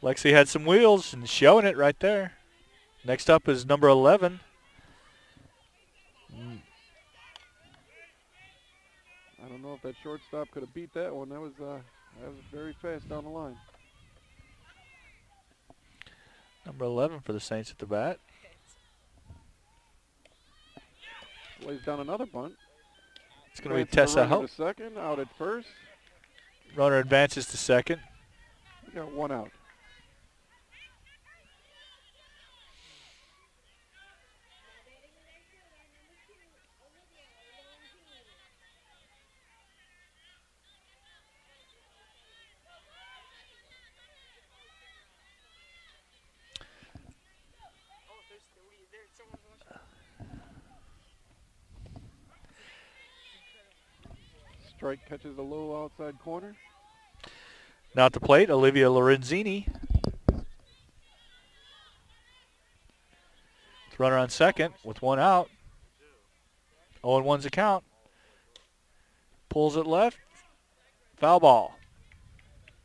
Lexi had some wheels and showing it right there. Next up is number 11. I don't know if that shortstop could have beat that one. That was very fast down the line. Number 11 for the Saints at the bat. Lays down another bunt. It's going to be Tessa Hope. To second, out at first. Runner advances to second. We got one out. Strike catches the low outside corner. Now at the plate, Olivia Lorenzini. Runner on second with one out. 0-1's the count. Pulls it left. Foul ball.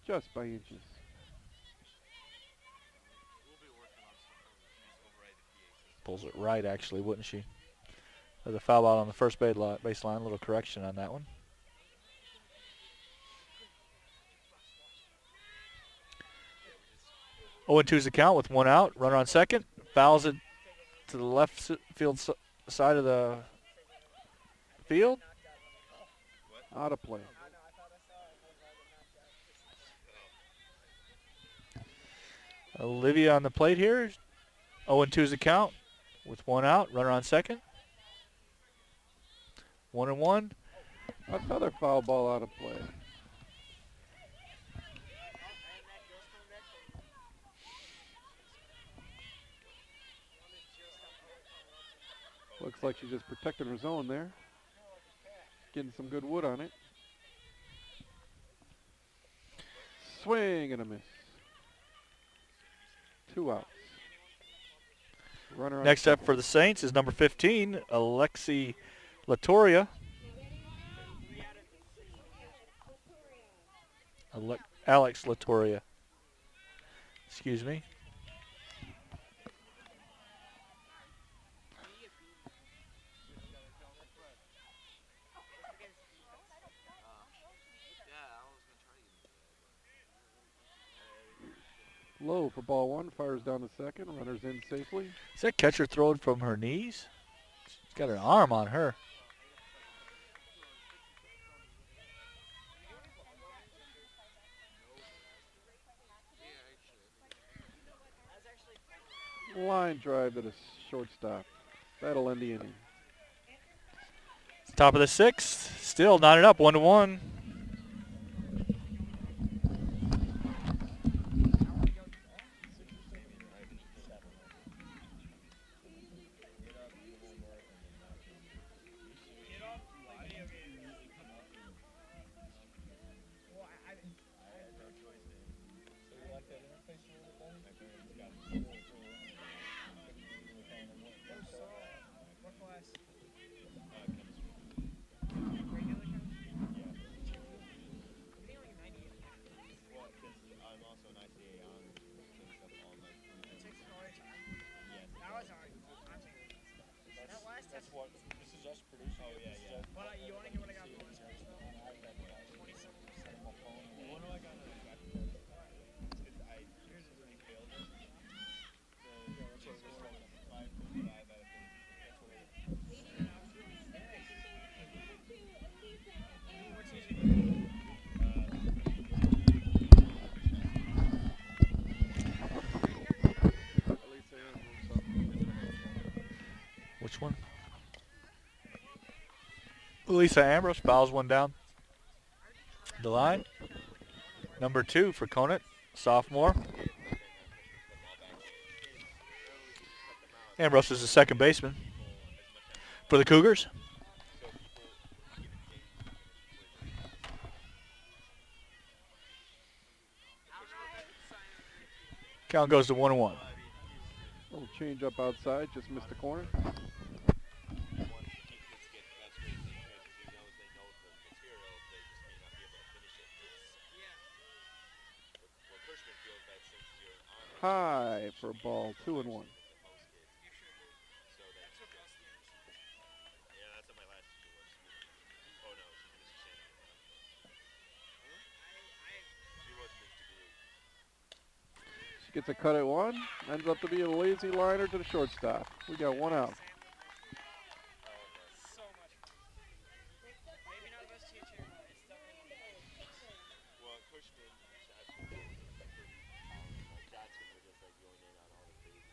Just by inches. Pulls it right, actually, wouldn't she? There's a foul ball on the first baseline. A little correction on that one. Oh, 0-2's the count with one out. Runner on second. Fouls it to the left field side of the field. Out of play. Olivia on the plate here. 0-2's the count with one out. Runner on second. 1-1. Another foul ball out of play. Looks like she's just protecting her zone there. Getting some good wood on it. Swing and a miss. 2 outs. Runner Next up for the Saints is number 15, Alexi Latoria. Alex Latoria. Excuse me. Low for ball one, fires down to second, runners in safely. Is that catcher throwing from her knees? She's got an arm on her. Line drive to the shortstop. That'll end the inning. Top of the 6th, still knotted up, 1-1. Lisa Ambrose fouls one down the line. Number 2 for Conant, sophomore. Ambrose is the second baseman for the Cougars. Count goes to 1-1. Little change up outside, just missed the corner. High for a ball, 2-1. She gets a cut at 1, ends up to be a lazy liner to the shortstop. We got 1 out. So much fun. Maybe not the best teacher, but it's definitely one of the best. Well, Cushman, Jackson were just like going in on all the craziness.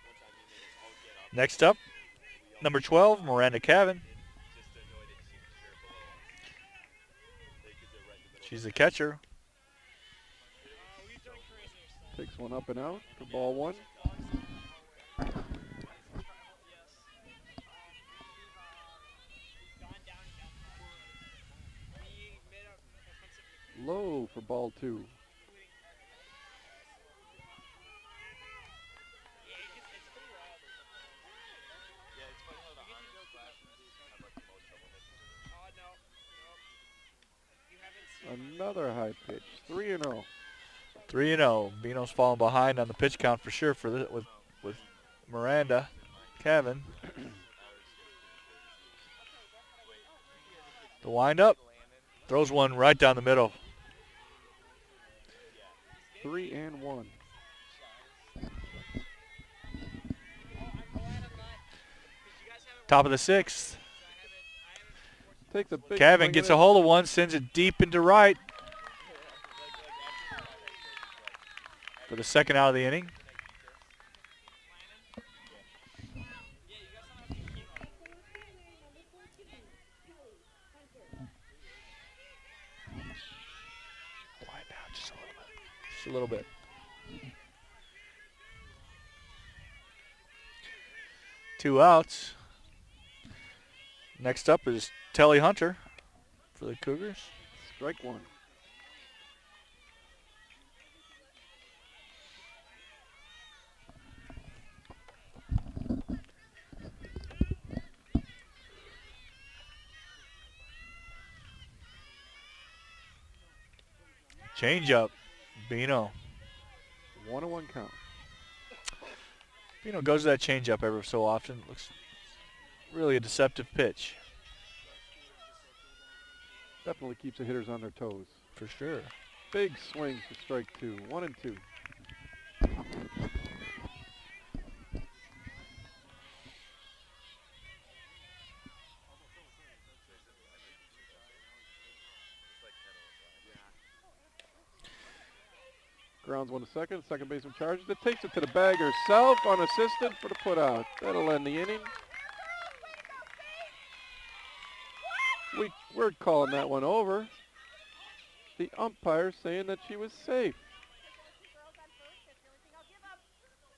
One time he made us all get up. Next up, number 12, Miranda Cavan. Just to annoy that you see the shirt below us. Because they're right in the middle. She's the catcher. We've done crazier stuff. Takes one up and out for ball 1. Yes. We've gone down and down. We made up offensive. Low for ball 2. Yeah, it's funny how the honors classes have like the most trouble hitting. Oh, no. You haven't seen Another high pitch, 3-0. 3-0. Bino's falling behind on the pitch count for sure for this, with Miranda Cavan. The windup. Throws one right down the middle. 3-1. Top of the 6th. Takes a big Cavan swing gets at a hold of one, sends it deep into right for the second out of the inning. Quiet down just a little bit. Just a little bit. Two outs. Next up is Telly Hunter for the Cougars. Strike 1. Change up. Bino. 1-1 count. Bino goes to that change up every so often. Looks really a deceptive pitch. Definitely keeps the hitters on their toes. For sure. Big swing for strike 2. 1-2. Grounds one to second. Second baseman charges it. Takes it to the bag herself, unassisted for the put out. That'll end the inning. We're calling that one over. The umpire saying that she was safe.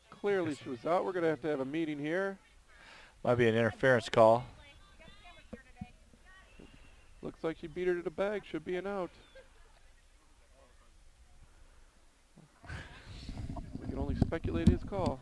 Clearly she was out. We're going to have a meeting here. Might be an interference call. Looks like she beat her to the bag. Should be an out. We can only speculate his call.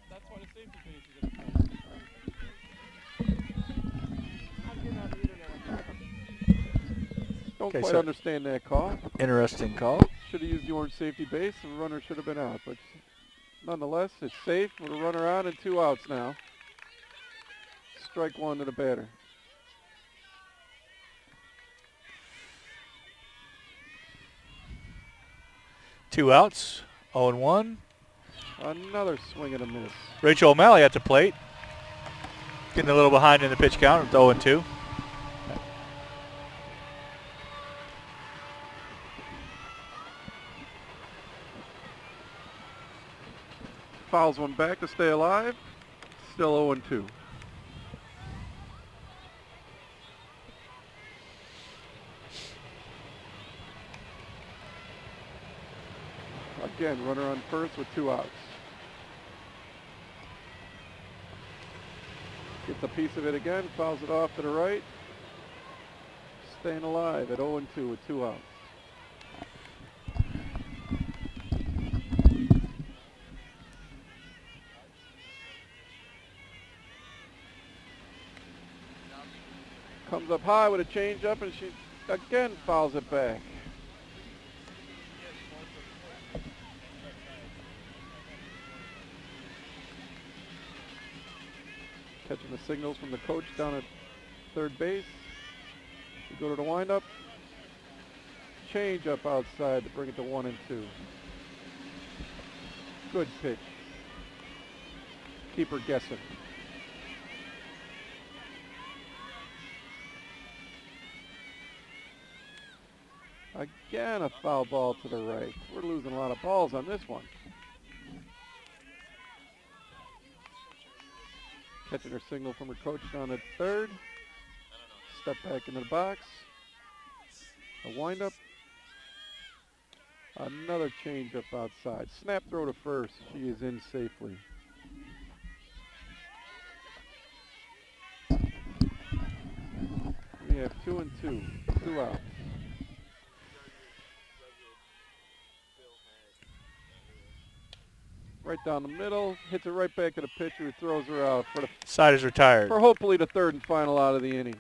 That's why the safety base is in Don't Okay, quite so- understand that call. Interesting call. Should have used the orange safety base. The runner should have been out. But nonetheless, it's safe with a runner on and 2 outs now. Strike 1 to the batter. Two outs. 0-1. Another swing and a miss. Rachel O'Malley at the plate. Getting a little behind in the pitch count with 0-2. Fouls one back to stay alive. Still 0-2. Again, runner on first with 2 outs. Gets a piece of it again, fouls it off to the right. Staying alive at 0-2 with 2 outs. Comes up high with a changeup, and she again fouls it back. Catching the signals from the coach down at third base. We go to the windup. Change up outside to bring it to 1-2. Good pitch. Keep her guessing. Again, a foul ball to the right. We're losing a lot of balls on this one. Catching her signal from her coach down at third. Step back into the box. A windup. Another change up outside. Snap throw to first. She is in safely. We have 2-2. 2 outs. Right down the middle, hits it right back at the pitcher who throws her out for the Side is retired. for hopefully the third and final out of the inning.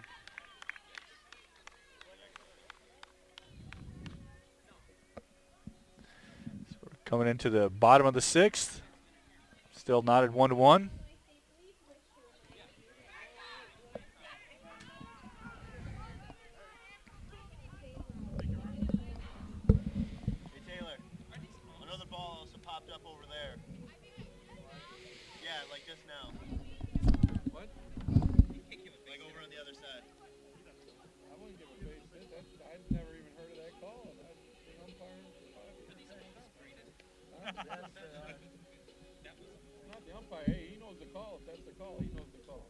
So we're coming into the bottom of the 6th. Still knotted 1-1. Hey Taylor, another ball also popped up over there. Yeah, like just now. What? Like over on the other side. I wouldn't give a base hit. I'd never even heard of that call. I've been umpiring for 5 years. Not the umpire. Hey, he knows the call. If that's the call, he knows the call.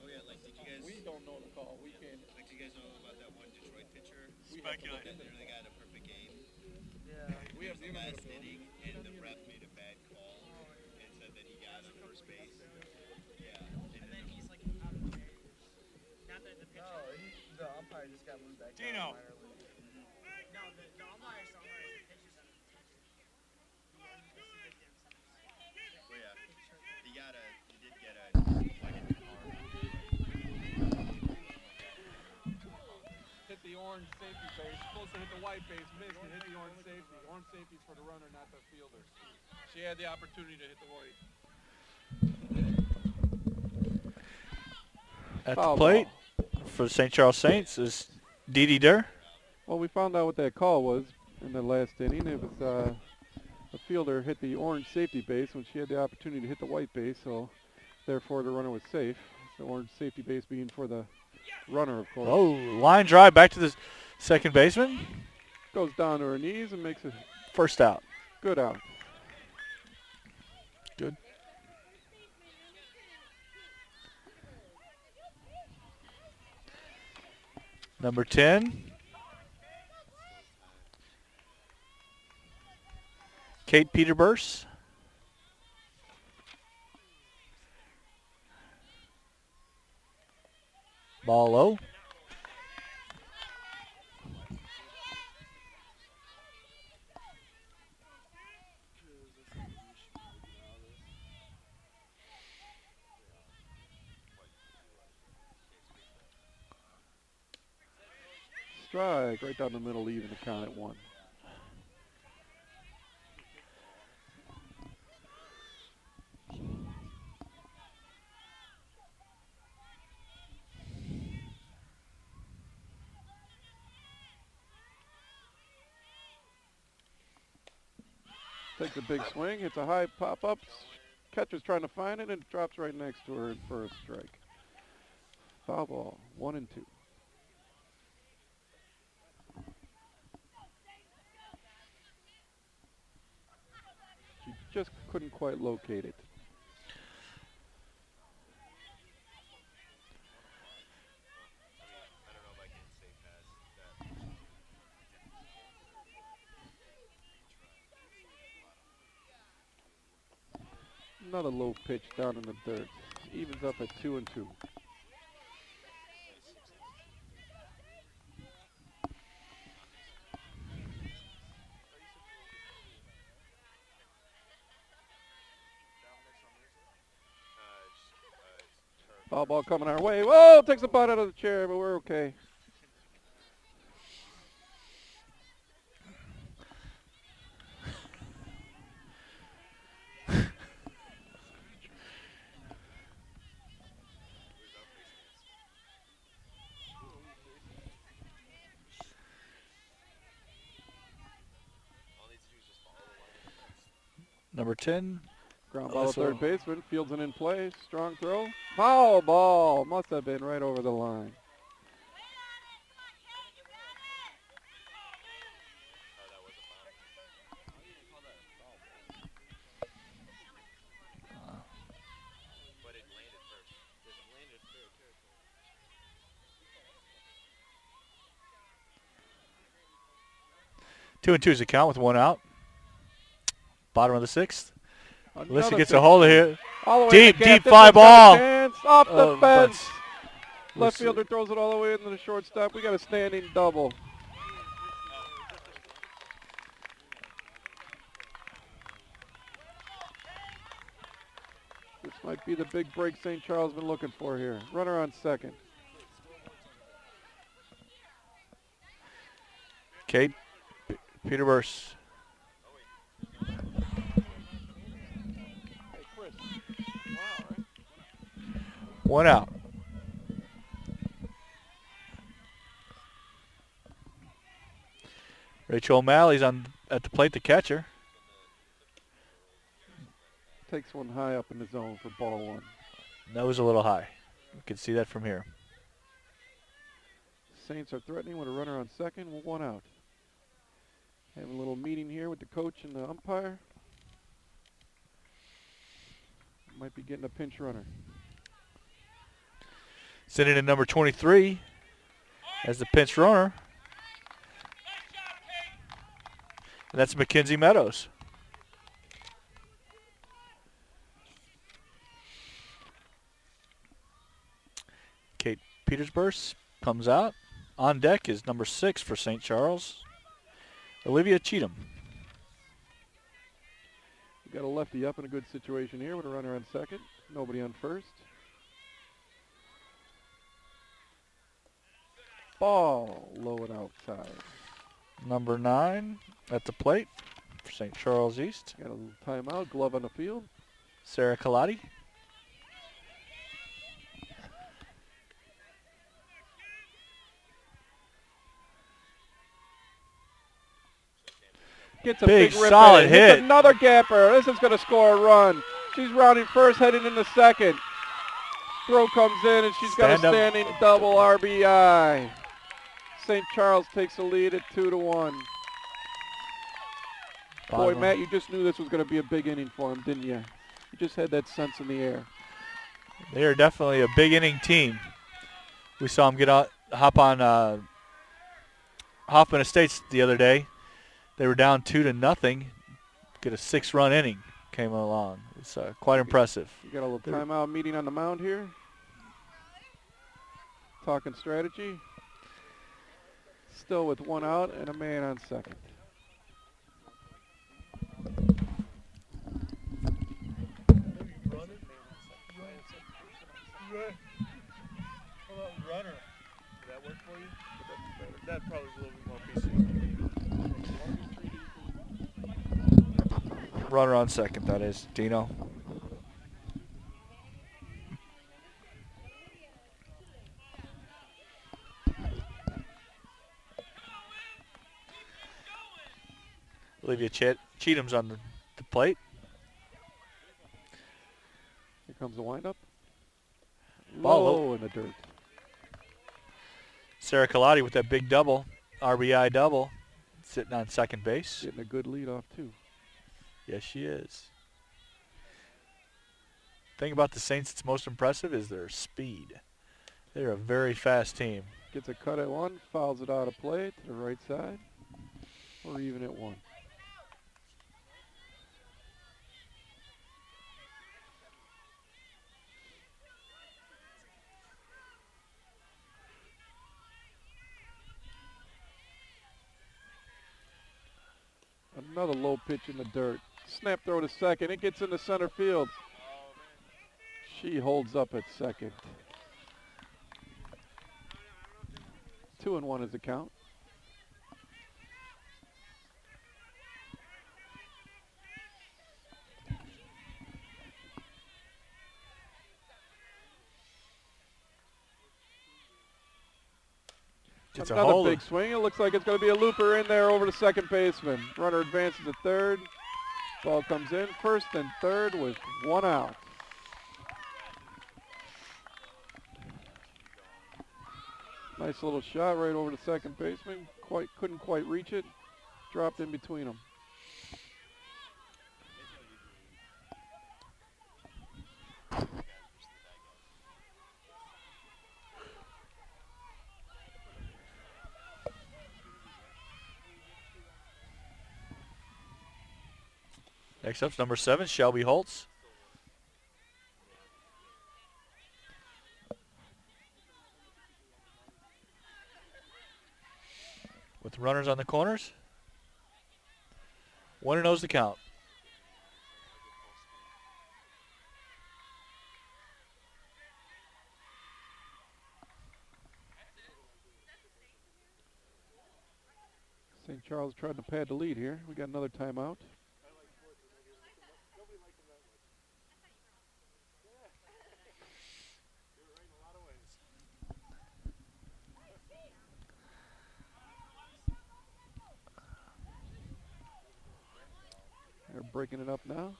Oh yeah, like did you guys? We don't know the call. We can't. Like do you guys know about that one Detroit pitcher? Speculate. That literally got a perfect game. Yeah. We have The the last internet. inning, and the ref made a bad call and said that he got on first base. Yeah. And then he's like out of the game. Not the pitcher. No, the umpire just got moved back. Dino. down minor league. No, the umpire's the pitcher's out of the pitcher. Well, yeah. He did get a like a new arm. Hit the orange safety base. Supposed to hit the white base. Missed and hit the orange safety. Orange safety's for the runner, not the fielder. She had the opportunity to hit the white. At Foul the plate ball. for the St. Charles Saints is Dee Durr. Well, we found out what that call was in the last inning. It was a fielder hit the orange safety base when she had the opportunity to hit the white base, so therefore the runner was safe. The orange safety base being for the runner, of course. Oh, line drive back to the second baseman. Goes down to her knees and makes a First out. good out. Good. Number 10. Kate Peterburse. Ball low. Strike right down the middle, leaving the count at 1. Takes a big swing, hits a high pop-up. Catcher's trying to find it, and it drops right next to her for a strike. Foul ball, 1-2. She just couldn't quite locate it. I don't know if I can say past that. Another low pitch down in the dirt. Evens up at 2-2. Foul ball coming our way. Whoa, takes a butt out of the chair, but we're okay. Number 10. Ground ball to third baseman. Fields it in play. Strong throw. Foul ball. Must have been right over the line. But it landed first. It landed fair territory. Two and two's the count with one out. Bottom of the sixth. Alyssa Another gets a pitch. hold of it. All the way in Deep, the gap. deep This fly one's got a ball. chance. Off the fence. But Left Alyssa- fielder throws it all the way into the shortstop. We got a standing double. This might be the big break St. Charles been looking for here. Runner on second. Kate Peterburse. One out. Rachel O'Malley's at the plate, the catcher. Takes one high up in the zone for ball one. Nose a little high. You can see that from here. Saints are threatening with a runner on second with one out. Having a little meeting here with the coach and the umpire. Might be getting a pinch runner. Sending in number 23 as the pinch runner. And that's Mackenzie Meadows. Kate Petersburg comes out. On deck is number 6 for St. Charles, Olivia Cheatham. We got a lefty up in a good situation here with a runner on second. Nobody on first. Ball low and outside. Number 9 at the plate for St. Charles East, Got a little timeout. Glove on the field. Sarah Kalati. Gets a Big, big rip solid at it. Hits hit. another gapper. This is going to score a run. She's rounding first, heading into second. Throw comes in, and she's got a Stand up. standing double RBI. St. Charles takes the lead at 2-1. Boy, Matt, you just knew this was going to be a big inning for him, didn't you? You just had that sense in the air. They are definitely a big inning team. We saw them hop on Hoffman Estates the other day. They were down 2-0. Get a 6-run inning came along. It's quite impressive. You got a little timeout meeting on the mound here. Talking strategy. Still with one out and a man on second. Runner. Did that work for you? That probably was a little bit more PC. Runner on second, that is. Dino. Olivia Cheatham's on the plate. Here comes the windup. Ball Low in the dirt. Sarah Colati with that big double, RBI double, sitting on second base. Getting a good lead off, too. Yes, she is. Thing about the Saints that's most impressive is their speed. They're a very fast team. Gets a cut at one, fouls it out of play to the right side, or even at one. Another low pitch in the dirt. Snap throw to second. It gets into center field. She holds up at second. 2-1 is the count. It's a Another hole. big swing. It looks like it's going to be a looper in there over to second baseman. Runner advances to third. Ball comes in first and third with one out. Nice little shot right over to second baseman. Couldn't quite reach it. Dropped in between them. Next up's number 7, Shelby Holtz. With runners on the corners. 1-0's the count. St. Charles tried to pad the lead here. We got another timeout. They're breaking it up now.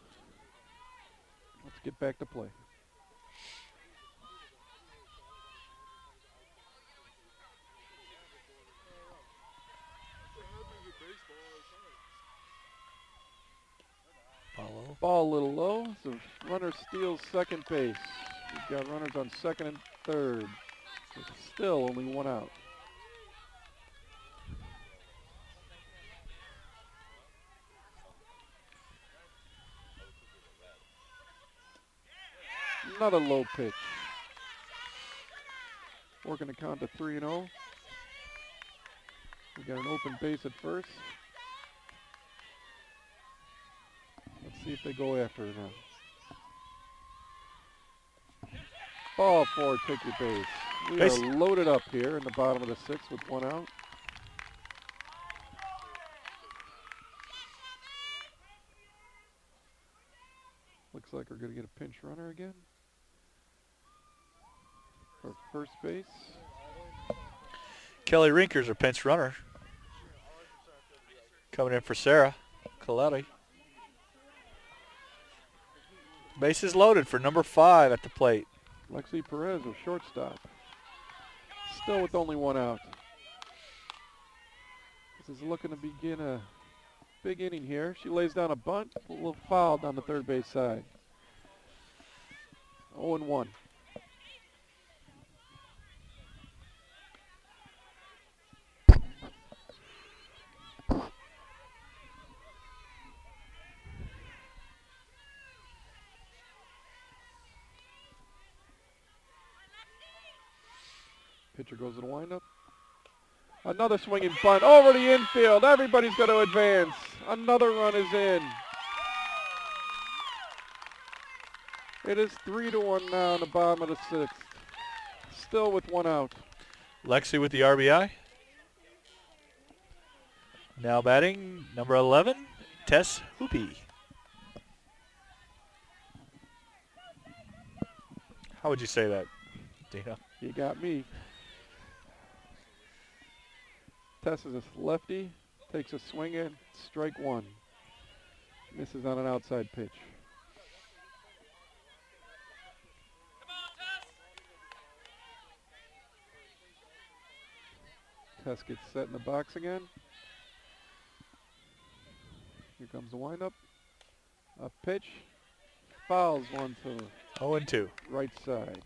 Let's get back to play. Ball a little low, so runner steals second base. We've got runners on second and third. There's still only one out. Another low pitch. Working the count to 3-0. We got an open base at first. Let's see if they go after it now. Ball four, take your base. We are loaded up here in the bottom of the 6th with one out. Looks like we're going to get a pinch runner again for first base. Kelly Rinker's our pinch runner. Coming in for Sarah Coletti. Bases loaded for number 5 at the plate. Lexi Perez, a shortstop. Still with only one out. This is looking to begin a big inning here. She lays down a bunt, a little foul down the third base side. 0-1. Pitcher goes to the windup. Another swinging bunt over the infield. Everybody's going to advance. Another run is in. It is 3-1 now in the bottom of the 6th. Still with one out. Lexi with the RBI. Now batting, number 11, Tess Hoopy. How would you say that, Dina? You got me. Tess is a lefty. Takes a swing in. Strike one. Misses on an outside pitch. Tess gets set in the box again. Here comes the windup. A pitch. Fouls one to 0-2. right side.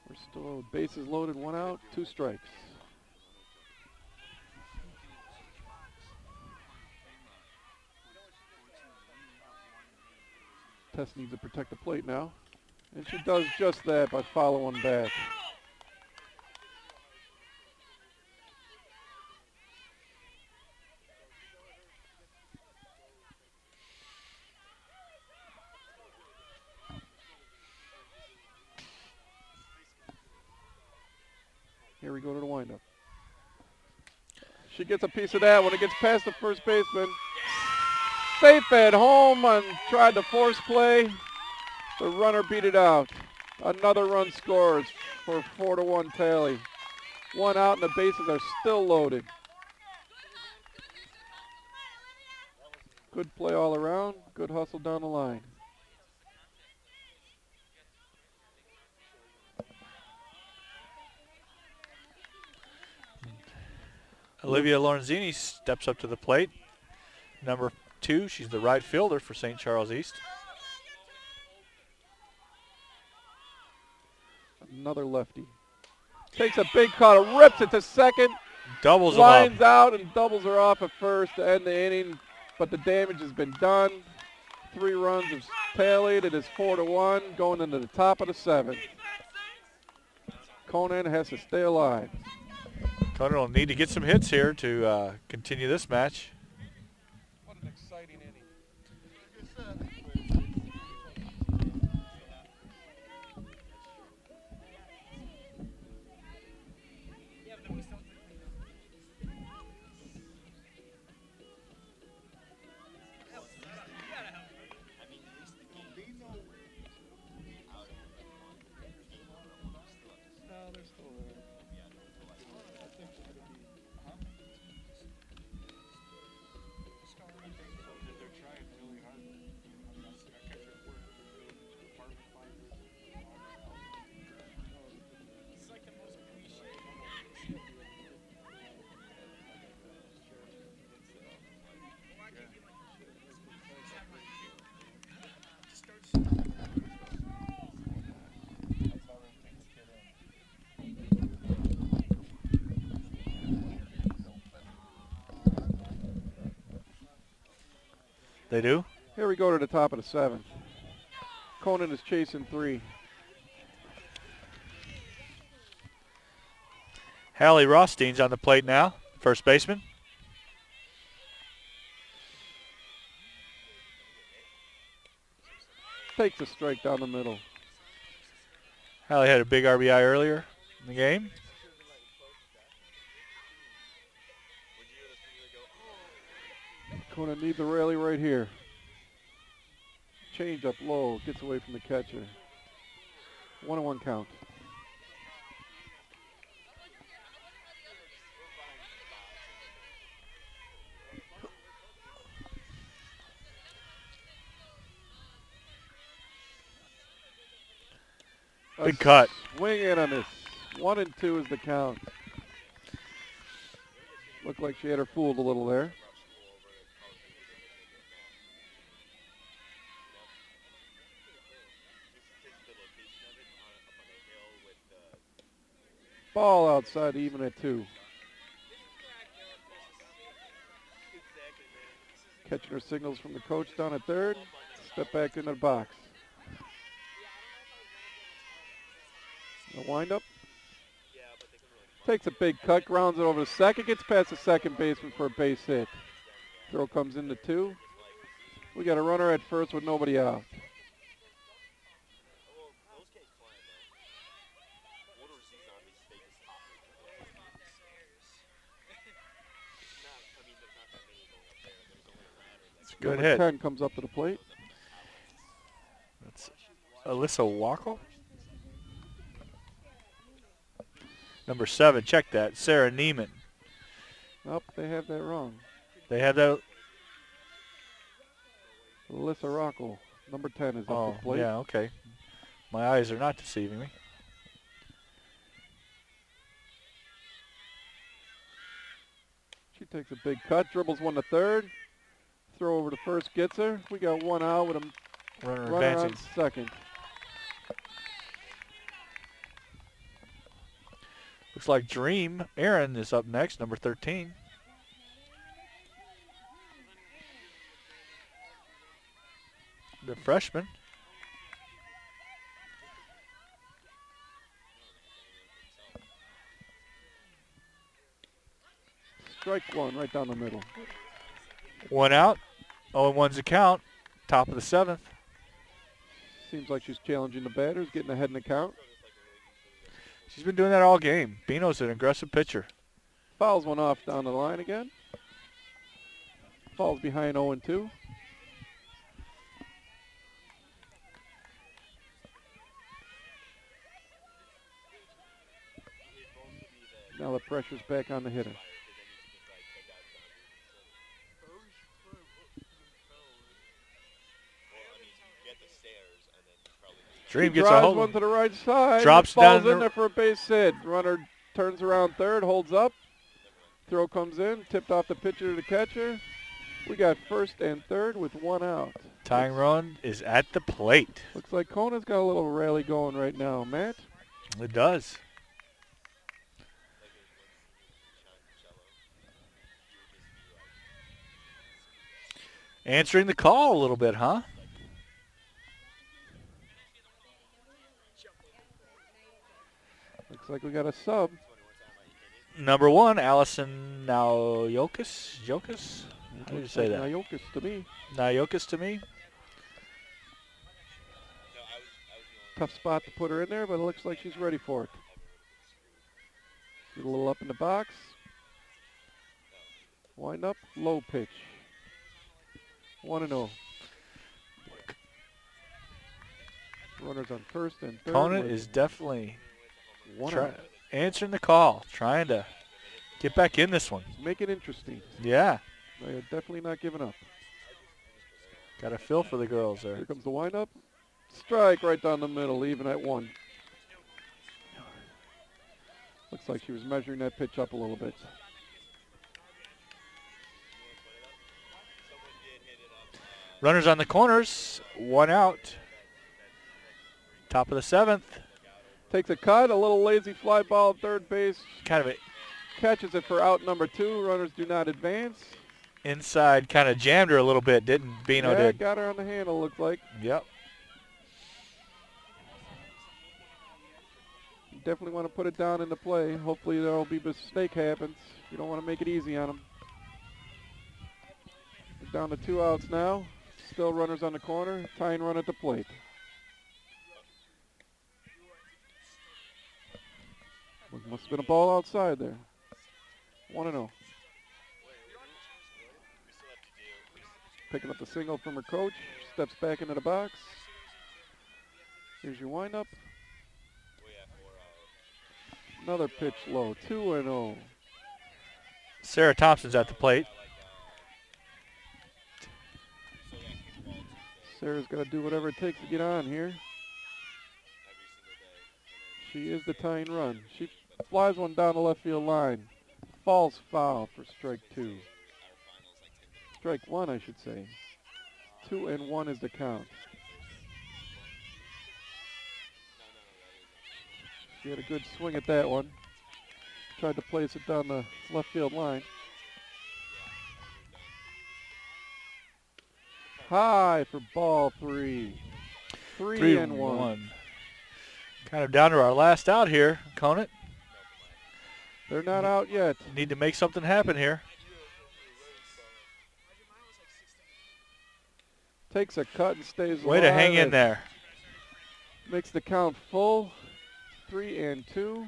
We're still bases loaded, 1 out, 2 strikes. Tess needs to protect the plate now. And she does just that by following back. Here we go to the windup. She gets a piece of that when it gets past the first baseman. Safe at home and tried to force play. The runner beat it out. Another run scores for a 4-1 tally. 1 out and the bases are still loaded. Good play all around. Good hustle down the line. Olivia Lorenzini steps up to the plate. Number 2, she's the right fielder for St. Charles East. Another lefty. Takes a big cut, rips it to second. Doubles them Lines up. out and doubles her off at first to end the inning, but the damage has been done. 3 runs have tallied. It is 4-1 going into the top of the 7th. Conant has to stay alive. Conant will need to get some hits here to continue this match. What an exciting inning. They do? Here we go to the top of the 7th. Conant is chasing 3. Hallie Rothstein's on the plate now, first baseman. Takes a strike down the middle. Hallie had a big RBI earlier in the game. Conant needs a rally right here. Change up low, gets away from the catcher. 1-1 count. Big cut. Swing in on this. 1-2 is the count. Looked like she had her fooled a little there. Ball outside, even at 2. Catching her signals from the coach down at third. Step back into the box. The windup. Takes a big cut, grounds it over to second, gets past the second baseman for a base hit. Throw comes into 2. We got a runner at first with nobody out. Good Number hit. 10 comes up to the plate. That's Alyssa Wackel. Number 7, check that, Sarah Neiman. Oh, they have that wrong. They have that. Alyssa Rocco, number 10, is up Oh, to the plate. yeah, okay. My eyes are not deceiving me. She takes a big cut, dribbles one to third. Throw over to first, gets her. We got one out with a Runner runner advancing. on second. Looks like Dream Aaron is up next, number 13. The freshman. Strike one right down the middle. One out. 0-1's the count. Top of the 7th. Seems like she's challenging the batters, getting ahead in the count. She's been doing that all game. Bino's an aggressive pitcher. Fouls one off down the line again. Falls behind 0-2. Now the pressure's back on the hitter. Dream He gets a drives hold. one to the right side. Drops falls down in there for a base hit. Runner turns around third, holds up. Throw comes in, tipped off the pitcher to the catcher. We got first and third with one out. Tying run is at the plate. Looks like Conant's got a little rally going right now, Matt. It does. Answering the call a little bit, huh? Looks like we got a sub. Number 1, Allison Naoyokis. Jokis? How do you say that? Naoyokis to me. Naoyokis to me. Tough spot to put her in there, but it looks like she's ready for it. Get a little up in the box. Wind up, low pitch. 1-0. Runners on first and third. Conant is definitely one out. answering the call, trying to get back in this one. Make it interesting. Yeah. They are definitely not giving up. Got a feel for the girls there. Here comes the windup. Strike right down the middle, even at 1. Looks like she was measuring that pitch up a little bit. Runners on the corners, 1 out. Top of the 7th. Takes a cut, a little lazy fly ball at third base. Kind of a Catches it for out number 2. Runners do not advance. inside, kind of jammed her a little bit, didn't Bino? Yeah, Did. got her on the handle, looks like. Yep. Definitely want to put it down into play. Hopefully there will be a mistake happens. You don't want to make it easy on them. We're down to 2 outs now. Still runners on the corner. Tying run at the plate. Must have been a ball outside there. 1-0. Picking up the single from her coach. Steps back into the box. Here's your windup. Another pitch low. 2-0. Sarah Thompson's at the plate. Sarah's got to do whatever it takes to get on here. She is the tying run. She flies one down the left field line. Falls foul for strike 2. Strike 1, I should say. 2-1 is the count. She had a good swing at that one. Tried to place it down the left field line. High for ball 3. 3-1. Kind of down to our last out here, Conant. They're not out yet. Need to make something happen here. Takes a cut and stays Way to alive. hang in there. Makes the count full. 3-2.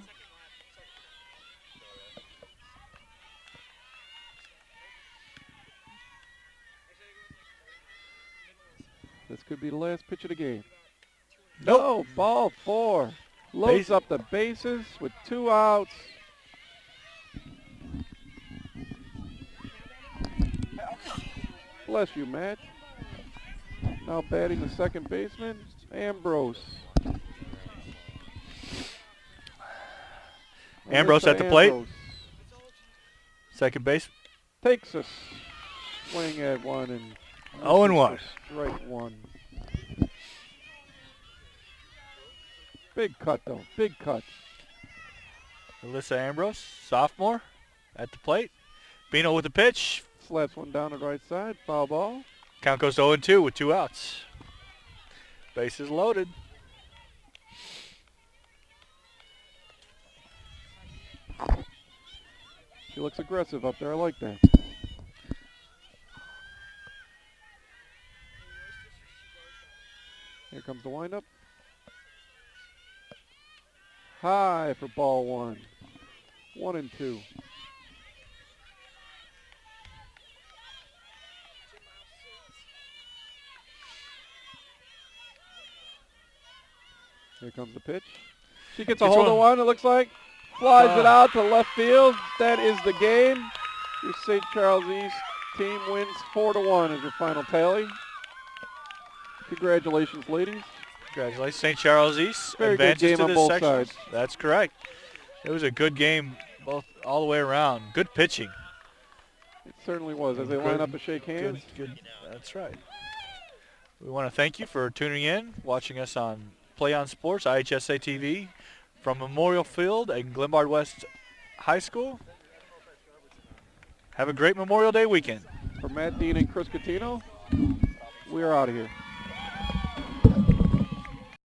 This could be the last pitch of the game. Nope. No, ball 4. Loads Base- up the bases with 2 outs. Bless you, Matt. Now batting the second baseman, Ambrose. Ambrose at the plate. Second base. Takes a swing at one and 0-1. Strike one. Big cut, though. Big cut. Alyssa Ambrose, sophomore, at the plate. Bino with the pitch. Slaps one down the right side. Foul ball. Count goes to 0-2 with 2 outs. Bases loaded. She looks aggressive up there. I like that. Here comes the windup. High for ball one. 1-2. Here comes the pitch. She gets a hold of one, it looks like. Flies it out to left field. That is the game. Your St. Charles East team wins 4-1 as your final tally. Congratulations, ladies. Congratulations, St. Charles East. Very good game on both sides. That's correct. It was a good game all the way around. Good pitching. It certainly was. As they line up to shake hands. Good. That's right. We want to thank you for tuning in, watching us on Play on Sports, IHSA TV, from Memorial Field at Glenbard West High School. Have a great Memorial Day weekend. For Matt Dean and Chris Catino, we are out of here.